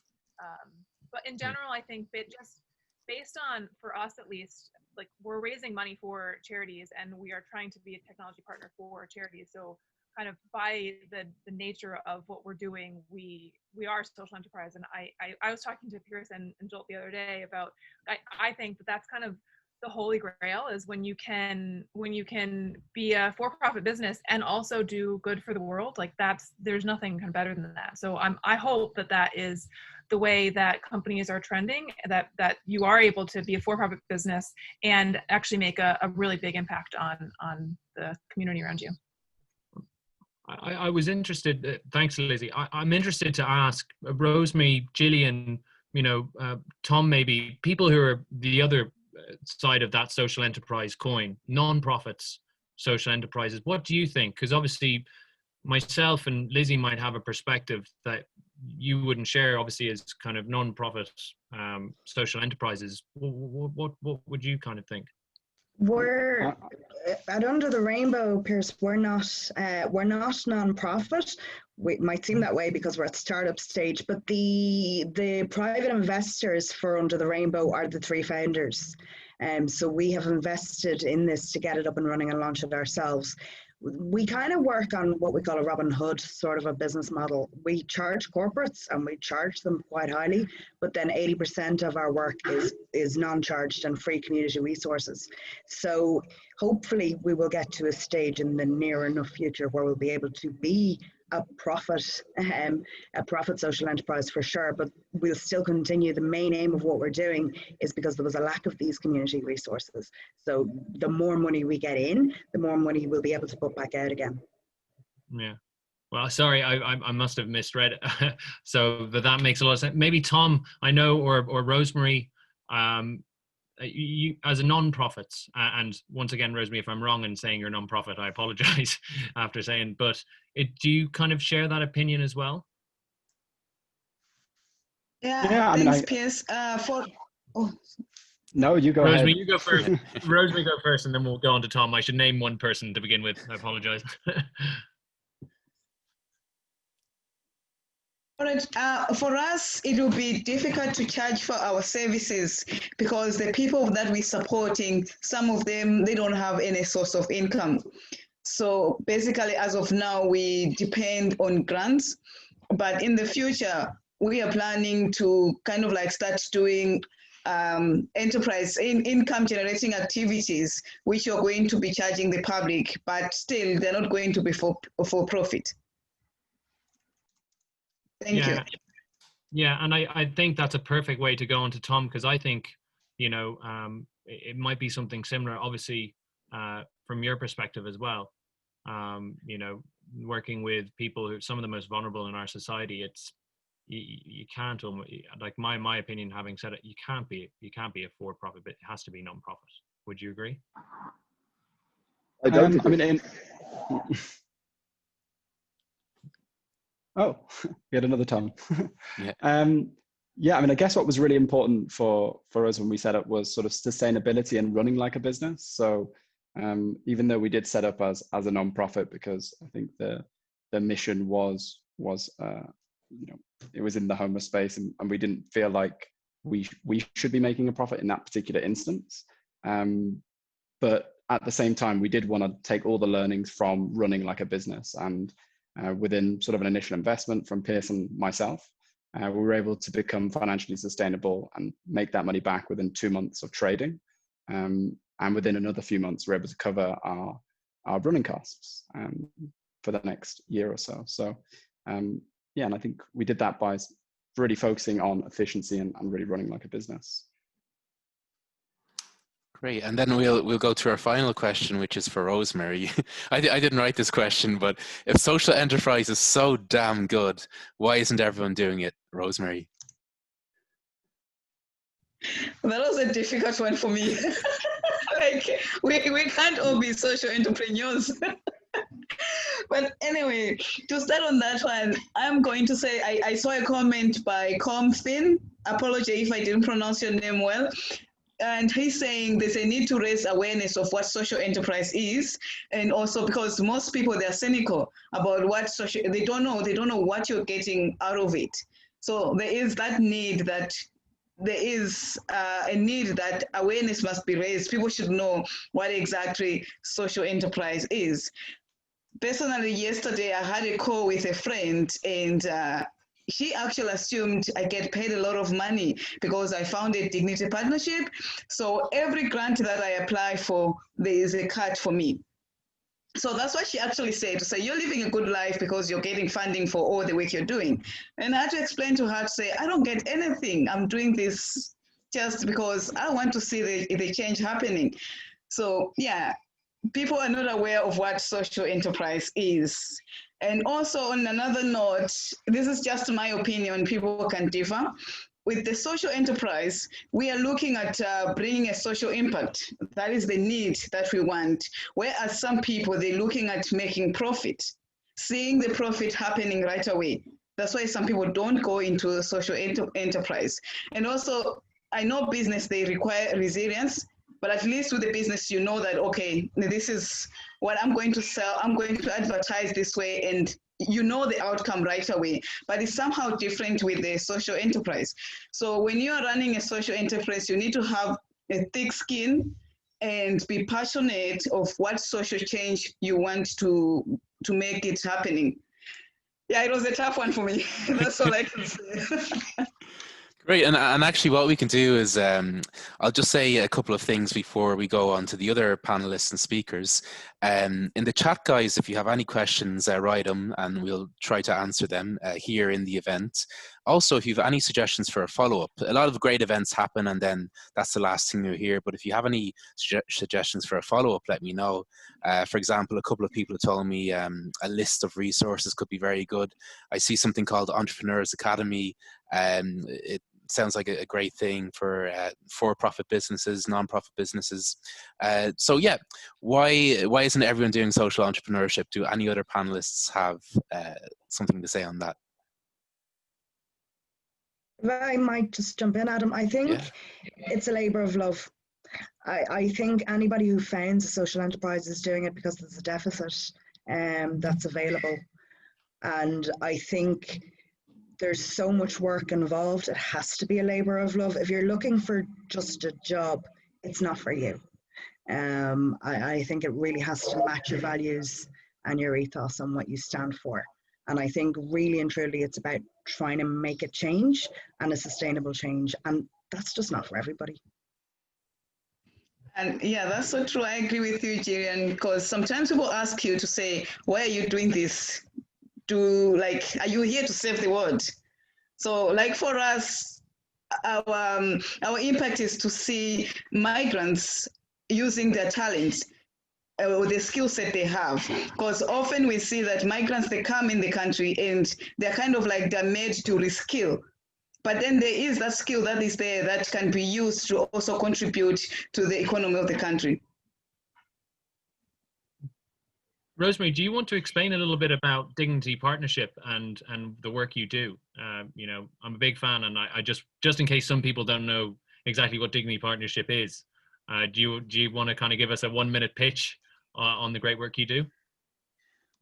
But in general, I think just based on, for us at least, like we're raising money for charities and we are trying to be a technology partner for charities. So kind of by the nature of what we're doing, we are a social enterprise. And I was talking to Pierce and Jolt the other day about, I think that's kind of the holy grail, is when you can be a for-profit business and also do good for the world. Like there's nothing kind of better than that. So I hope that is the way that companies are trending, that you are able to be a for-profit business and actually make a really big impact on the community around you. I was interested, thanks Lizzie, I'm interested to ask Rosemary, Gillian, you know, Tom, maybe people who are the other side of that social enterprise coin, non-profits, social enterprises, what do you think? Because obviously myself and Lizzie might have a perspective that you wouldn't share, obviously, as kind of non-profit social enterprises. What would you kind of think? We're at Under the Rainbow, Pierce. We're not non-profit. It might seem that way because we're at startup stage, but the private investors for Under the Rainbow are the 3 founders. So we have invested in this to get it up and running and launch it ourselves. We kind of work on what we call a Robin Hood sort of a business model. We charge corporates and we charge them quite highly, but then 80% of our work is non-charged and free community resources. So hopefully we will get to a stage in the near enough future where we'll be able to be a profit social enterprise for sure, but we'll still continue. The main aim of what we're doing is because there was a lack of these community resources. So the more money we get in, the more money we'll be able to put back out again. Yeah. Well, sorry, I must have misread it. So that makes a lot of sense. Maybe Tom, I know, or Rosemary, you as a non-profit, and once again, Rosemary, if I'm wrong in saying you're non-profit, I apologize after saying, but do you kind of share that opinion as well? Yeah, I mean, Pierce. No, you go Rosemary, ahead. you go first. Rosemary, go first, and then we'll go on to Tom. I should name one person to begin with. I apologize. For us, it will be difficult to charge for our services because the people that we're supporting, some of them, they don't have any source of income. So basically, as of now, we depend on grants. But in the future, we are planning to kind of like start doing enterprise income generating activities, which are going to be charging the public, but still they're not going to be for profit. Thank you. Yeah, and I think that's a perfect way to go on to Tom, because I think, you know, it might be something similar, obviously, from your perspective as well. You know, working with people who are some of the most vulnerable in our society, it's you can't, like my opinion, having said it, you can't be a for-profit, but it has to be non-profit. Would you agree? I don't. I mean, oh, we had another Tom. Yeah. Yeah, I mean, I guess what was really important for us when we set up was sort of sustainability and running like a business. So even though we did set up as a non-profit, because I think the mission was you know, it was in the homeless space, and we didn't feel like we should be making a profit in that particular instance. But at the same time, we did want to take all the learnings from running like a business, and within sort of an initial investment from Pierce and myself, we were able to become financially sustainable and make that money back within 2 months of trading. And within another few months, we're able to cover our running costs for the next year or so. So yeah, and I think we did that by really focusing on efficiency and really running like a business. Great, and then we'll go to our final question, which is for Rosemary. I didn't write this question, but if social enterprise is so damn good, why isn't everyone doing it, Rosemary? That was a difficult one for me. Like we can't all be social entrepreneurs. But anyway, to start on that one, I'm going to say I saw a comment by Comfin. Apologize if I didn't pronounce your name well. And he's saying there's a need to raise awareness of what social enterprise is, and also because most people, they're cynical about what social, they don't know what you're getting out of it. So there is that need that there is a need that awareness must be raised. People should know what exactly social enterprise is. Personally, yesterday I had a call with a friend, and she actually assumed I get paid a lot of money because I founded Dignity Partnership. So every grant that I apply for, there is a cut for me. So that's what she actually said, to say, you're living a good life because you're getting funding for all the work you're doing. And I had to explain to her to say, I don't get anything. I'm doing this just because I want to see the change happening. So yeah, people are not aware of what social enterprise is. And also on another note, this is just my opinion, people can differ. With the social enterprise, we are looking at bringing a social impact. That is the need that we want. Whereas some people, they're looking at making profit, seeing the profit happening right away. That's why some people don't go into social enterprise. And also, I know business, they require resilience, but at least with the business, you know that, okay, this is what I'm going to sell. I'm going to advertise this way, and you know the outcome right away. But it's somehow different with the social enterprise. So when you are running a social enterprise, you need to have a thick skin and be passionate of what social change you want to make it happening. Yeah, it was a tough one for me. That's all I can say. Great, and actually what we can do is, I'll just say a couple of things before we go on to the other panelists and speakers. In the chat, guys, if you have any questions, write them and we'll try to answer them here in the event. Also, if you have any suggestions for a follow-up, a lot of great events happen and then that's the last thing you hear, but if you have any suggestions for a follow-up, let me know. For example, a couple of people told me a list of resources could be very good. I see something called Entrepreneurs Academy. It sounds like a great thing for for-profit businesses, non-profit businesses. So yeah, why isn't everyone doing social entrepreneurship? Do any other panelists have something to say on that? I might just jump in, Adam. I think it's a labor of love. I think anybody who founds a social enterprise is doing it because there's a deficit that's available. And I think there's so much work involved. It has to be a labor of love. If you're looking for just a job, it's not for you. I think it really has to match your values and your ethos and what you stand for. And I think really and truly it's about trying to make a change and a sustainable change. And that's just not for everybody. And yeah, that's so true. I agree with you, Jillian, because sometimes people ask you to say, why are you doing this? Are you here to save the world? So like for us, our impact is to see migrants using their talents or the skill set they have. Because often we see that migrants, they come in the country and they're kind of like they're made to reskill. But then there is that skill that is there that can be used to also contribute to the economy of the country. Rosemary, do you want to explain a little bit about Dignity Partnership and the work you do? You know, I'm a big fan, and I just in case some people don't know exactly what Dignity Partnership is, do you want to kind of give us a 1-minute pitch on the great work you do?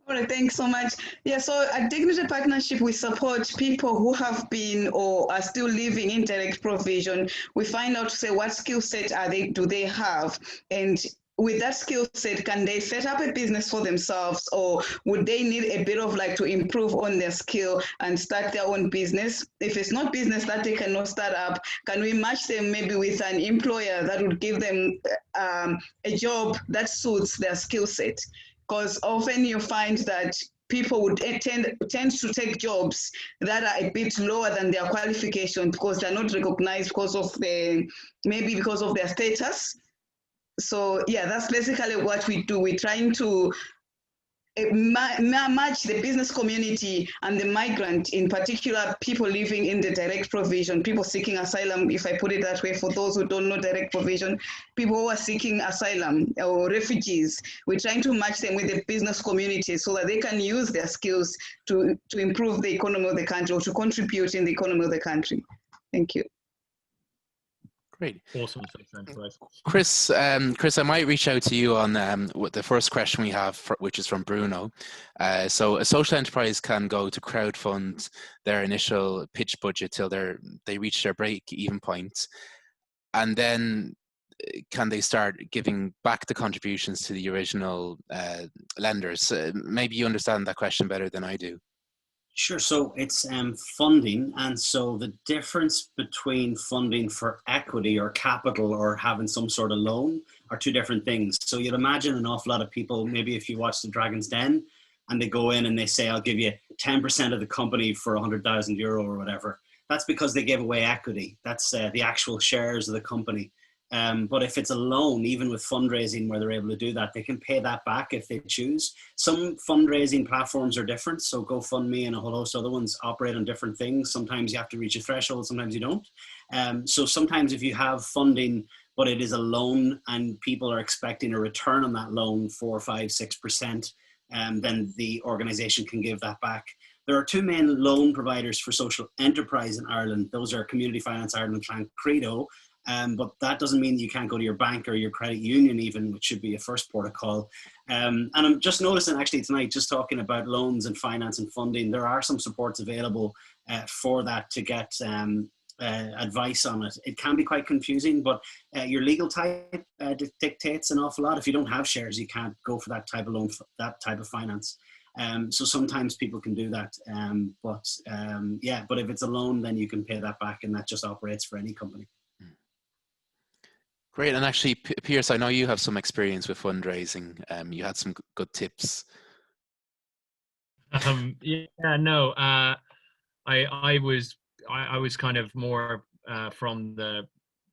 All right, thanks so much. Yeah, so at Dignity Partnership, we support people who have been or are still living in direct provision. We find out to say what skill set do they have, and with that skill set, can they set up a business for themselves, or would they need a bit of like to improve on their skill and start their own business? If it's not business that they cannot start up, can we match them maybe with an employer that would give them a job that suits their skill set? Because often you find that people would tend to take jobs that are a bit lower than their qualification because they're not recognized because of their status. So yeah, that's basically what we do. We're trying to match the business community and the migrant, in particular, people living in the direct provision, people seeking asylum, if I put it that way, for those who don't know direct provision, people who are seeking asylum or refugees. We're trying to match them with the business community so that they can use their skills to improve the economy of the country or to contribute in the economy of the country. Thank you. Great. Awesome. Chris, I might reach out to you on the first question we have, which is from Bruno. So a social enterprise can go to crowdfund their initial pitch budget till they reach their break-even point, and then can they start giving back the contributions to the original lenders? Maybe you understand that question better than I do. Sure. So it's funding. And so the difference between funding for equity or capital or having some sort of loan are two different things. So you'd imagine an awful lot of people, maybe if you watch The Dragon's Den and they go in and they say, I'll give you 10% of the company for €100,000 or whatever. That's because they gave away equity. That's the actual shares of the company. But if it's a loan, even with fundraising where they're able to do that, they can pay that back if they choose. Some fundraising platforms are different. So GoFundMe and a whole host of other ones operate on different things. Sometimes you have to reach a threshold, sometimes you don't. So sometimes if you have funding, but it is a loan and people are expecting a return on that loan, 4, 5, 6%, then the organization can give that back. There are two main loan providers for social enterprise in Ireland. Those are Community Finance Ireland and Clan Credo. But that doesn't mean you can't go to your bank or your credit union even, which should be a first port of call. And I'm just noticing actually tonight, just talking about loans and finance and funding, there are some supports available for that to get advice on it. It can be quite confusing, but your legal type dictates an awful lot. If you don't have shares, you can't go for that type of loan, that type of finance. So sometimes people can do that. But if it's a loan, then you can pay that back, and that just operates for any company. Great. And actually, Pierce, I know you have some experience with fundraising. You had some good tips. I was kind of more from the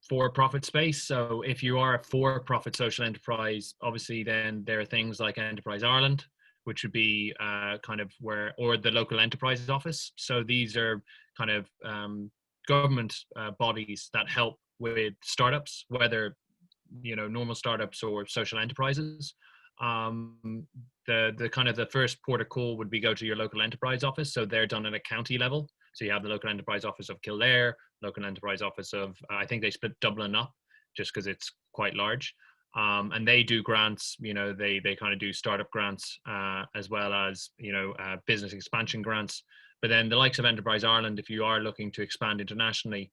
for-profit space. So if you are a for-profit social enterprise, obviously then there are things like Enterprise Ireland, which would be kind of where, or the local enterprise office. So these are kind of government bodies that help with startups, whether normal startups or social enterprises. The kind of the first port of call would be go to your local enterprise office. So they're done at a county level. So you have the local enterprise office of Kildare, local enterprise office of I think they split Dublin up just because it's quite large. And they do grants. They kind of do startup grants as well as business expansion grants. But then the likes of Enterprise Ireland, if you are looking to expand internationally,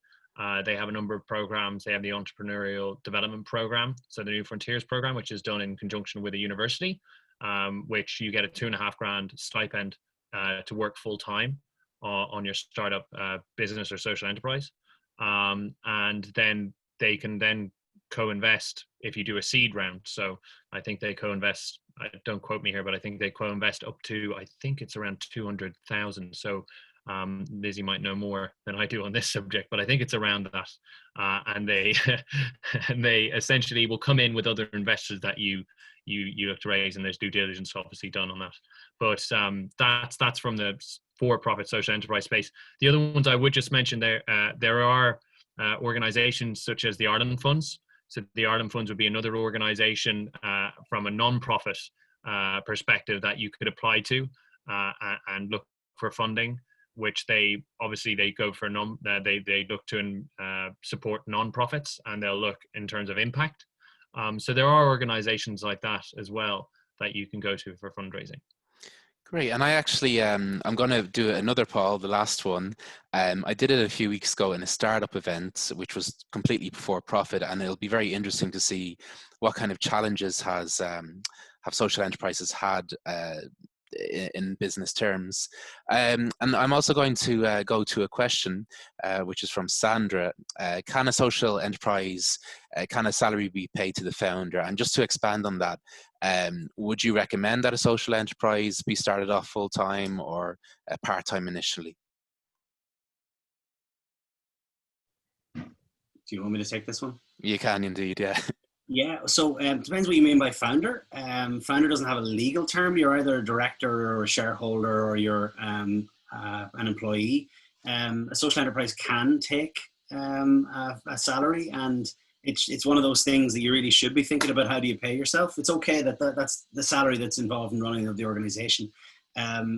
they have a number of programs. They have the Entrepreneurial Development Program, so the New Frontiers Program, which is done in conjunction with a university, which you get a $2,500 stipend to work full time on your startup business or social enterprise. And then they can then co-invest if you do a seed round. So I think they co-invest, don't quote me here, but I think they co-invest up to, I think it's around 200,000. So Lizzie might know more than I do on this subject, but I think it's around that. And they and they essentially will come in with other investors that you look to raise, and there's due diligence obviously done on that. But that's from the for-profit social enterprise space. The other ones I would just mention there are organizations such as the Ireland Funds. So the Ireland Funds would be another organization from a non-profit perspective that you could apply to and look for funding, which they go for they look to support non-profits, and they'll look in terms of impact. So there are organizations like that as well that you can go to for fundraising. Great. And I actually, I'm going to do another poll, the last one. I did it a few weeks ago in a startup event, which was completely for profit, and it'll be very interesting to see what kind of challenges have social enterprises had in business terms. And I'm also going to go to a question, which is from Sandra. Can a social enterprise, can a salary be paid to the founder? And just to expand on that, would you recommend that a social enterprise be started off full-time or part-time initially? Do you want me to take this one? You can indeed, yeah. Yeah, so it depends what you mean by founder. Founder doesn't have a legal term. You're either a director or a shareholder, or you're an employee. A social enterprise can take a salary, and it's one of those things that you really should be thinking about. How do you pay yourself? It's okay that's the salary that's involved in running of the organization.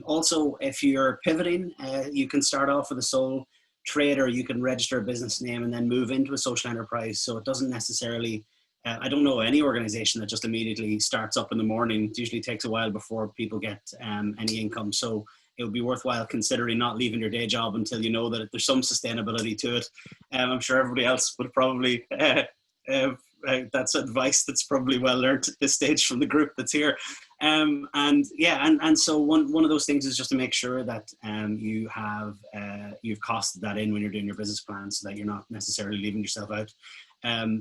Also, if you're pivoting, you can start off with a sole trader. You can register a business name and then move into a social enterprise. So it doesn't necessarily, I don't know any organization that just immediately starts up in the morning. It usually takes a while before people get any income. So it would be worthwhile considering not leaving your day job until you know that there's some sustainability to it. I'm sure everybody else would probably, that's advice that's probably well learned at this stage from the group that's here. And so one of those things is just to make sure that you've costed that in when you're doing your business plan, so that you're not necessarily leaving yourself out.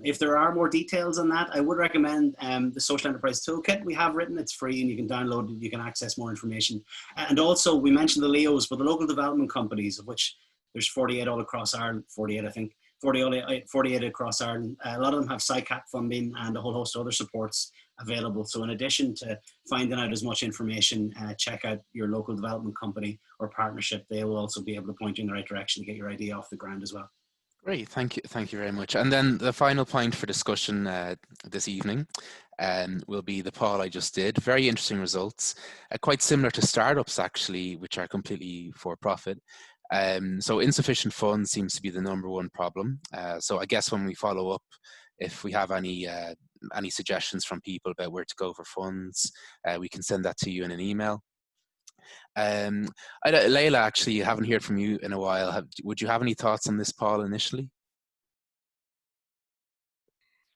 If there are more details on that, I would recommend the Social Enterprise Toolkit we have written. It's free and you can download it, you can access more information. And also, we mentioned the LEOs, but the local development companies, of which there's 48 all across Ireland, 48 I think, 48 across Ireland. A lot of them have SICAP funding and a whole host of other supports available. So in addition to finding out as much information, check out your local development company or partnership. They will also be able to point you in the right direction to get your idea off the ground as well. Great, thank you very much. And then the final point for discussion this evening will be the poll I just did. Very interesting results, quite similar to startups actually, which are completely for profit. So insufficient funds seems to be the #1 problem. So I guess when we follow up, if we have any suggestions from people about where to go for funds, we can send that to you in an email. Leyla, actually, I haven't heard from you in a while. Would you have any thoughts on this poll initially?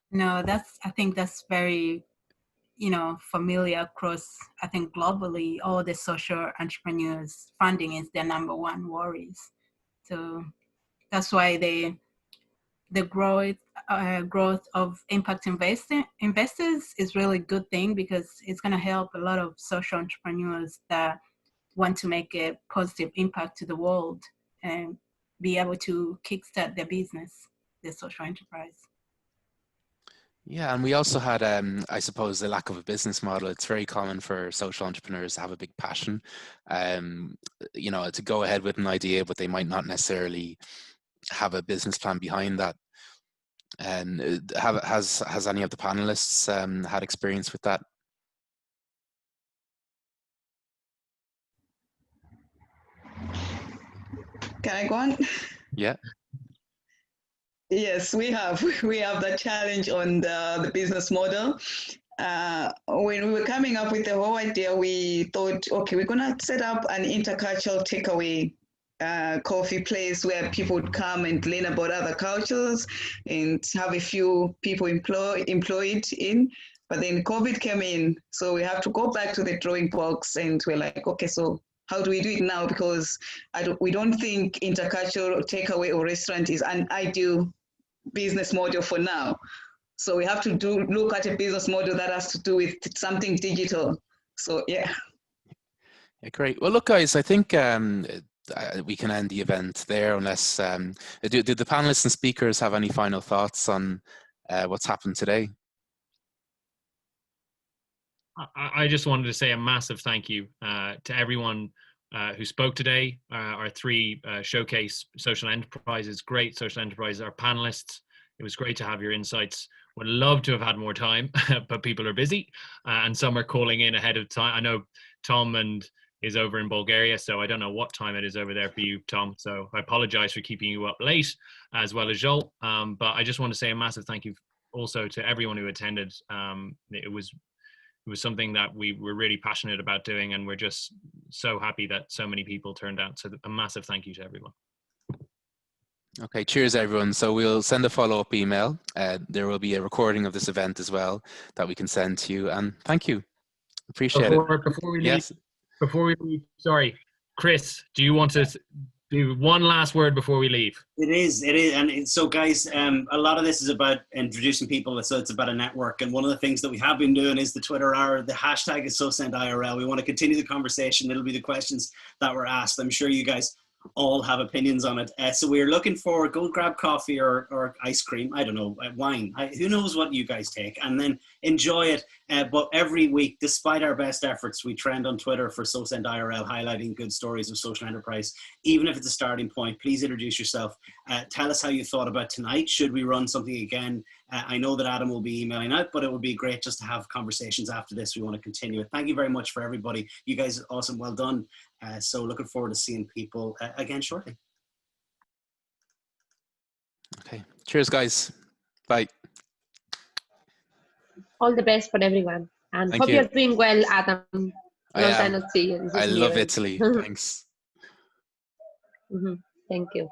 No, I think that's very, familiar across, I think globally, all the social entrepreneurs, funding is their #1 worries. So that's why the growth of impact investors is really a good thing, because it's going to help a lot of social entrepreneurs that want to make a positive impact to the world and be able to kickstart their business, their social enterprise. Yeah, and we also had, I suppose, the lack of a business model. It's very common for social entrepreneurs to have a big passion, to go ahead with an idea, but they might not necessarily have a business plan behind that. And has any of the panelists had experience with that? Can I go on? Yeah. Yes, we have the challenge on the business model. When we were coming up with the whole idea, we thought, okay, we're gonna set up an intercultural takeaway coffee place where people would come and learn about other cultures and have a few people employed in. But then COVID came in, so we have to go back to the drawing box, and we're like, okay, so how do we do it now? Because we don't think intercultural takeaway or restaurant is an ideal business model for now. So we have to look at a business model that has to do with something digital. So yeah. Yeah, great. Well, look, guys, I think we can end the event there, unless do the panelists and speakers have any final thoughts on what's happened today? I just wanted to say a massive thank you to everyone who spoke today. Our 3 showcase social enterprises, great social enterprises, our panelists. It was great to have your insights. Would love to have had more time, but people are busy and some are calling in ahead of time. I know Tom is over in Bulgaria, so I don't know what time it is over there for you, Tom. So I apologize for keeping you up late, as well as Joel. But I just want to say a massive thank you also to everyone who attended. It was something that we were really passionate about doing, and we're just so happy that so many people turned out. So a massive thank you to everyone. Okay, cheers everyone. So we'll send a follow-up email. There will be a recording of this event as well that we can send to you, and thank you. Appreciate it. Before we leave, sorry, Chris, do you want to do one last word before we leave? It is. And so guys, a lot of this is about introducing people. So it's about a network. And one of the things that we have been doing is the Twitter hour. The hashtag is SoSendIRL. We want to continue the conversation. It'll be the questions that were asked. I'm sure you guys all have opinions on it. So we're looking for, go grab coffee or ice cream. I don't know, wine. Who knows what you guys take, and then enjoy it. But every week, despite our best efforts, we trend on Twitter for SoSendIRL, highlighting good stories of social enterprise. Even if it's a starting point, please introduce yourself. Tell us how you thought about tonight. Should we run something again? I know that Adam will be emailing out, but it would be great just to have conversations after this. We want to continue it. Thank you very much for everybody. You guys are awesome. Well done. So looking forward to seeing people again shortly. Okay. Cheers, guys. Bye. All the best for everyone. And Thank hope you. you're doing well, Adam. Long I time not see you. love Italy. Thanks. Thank you.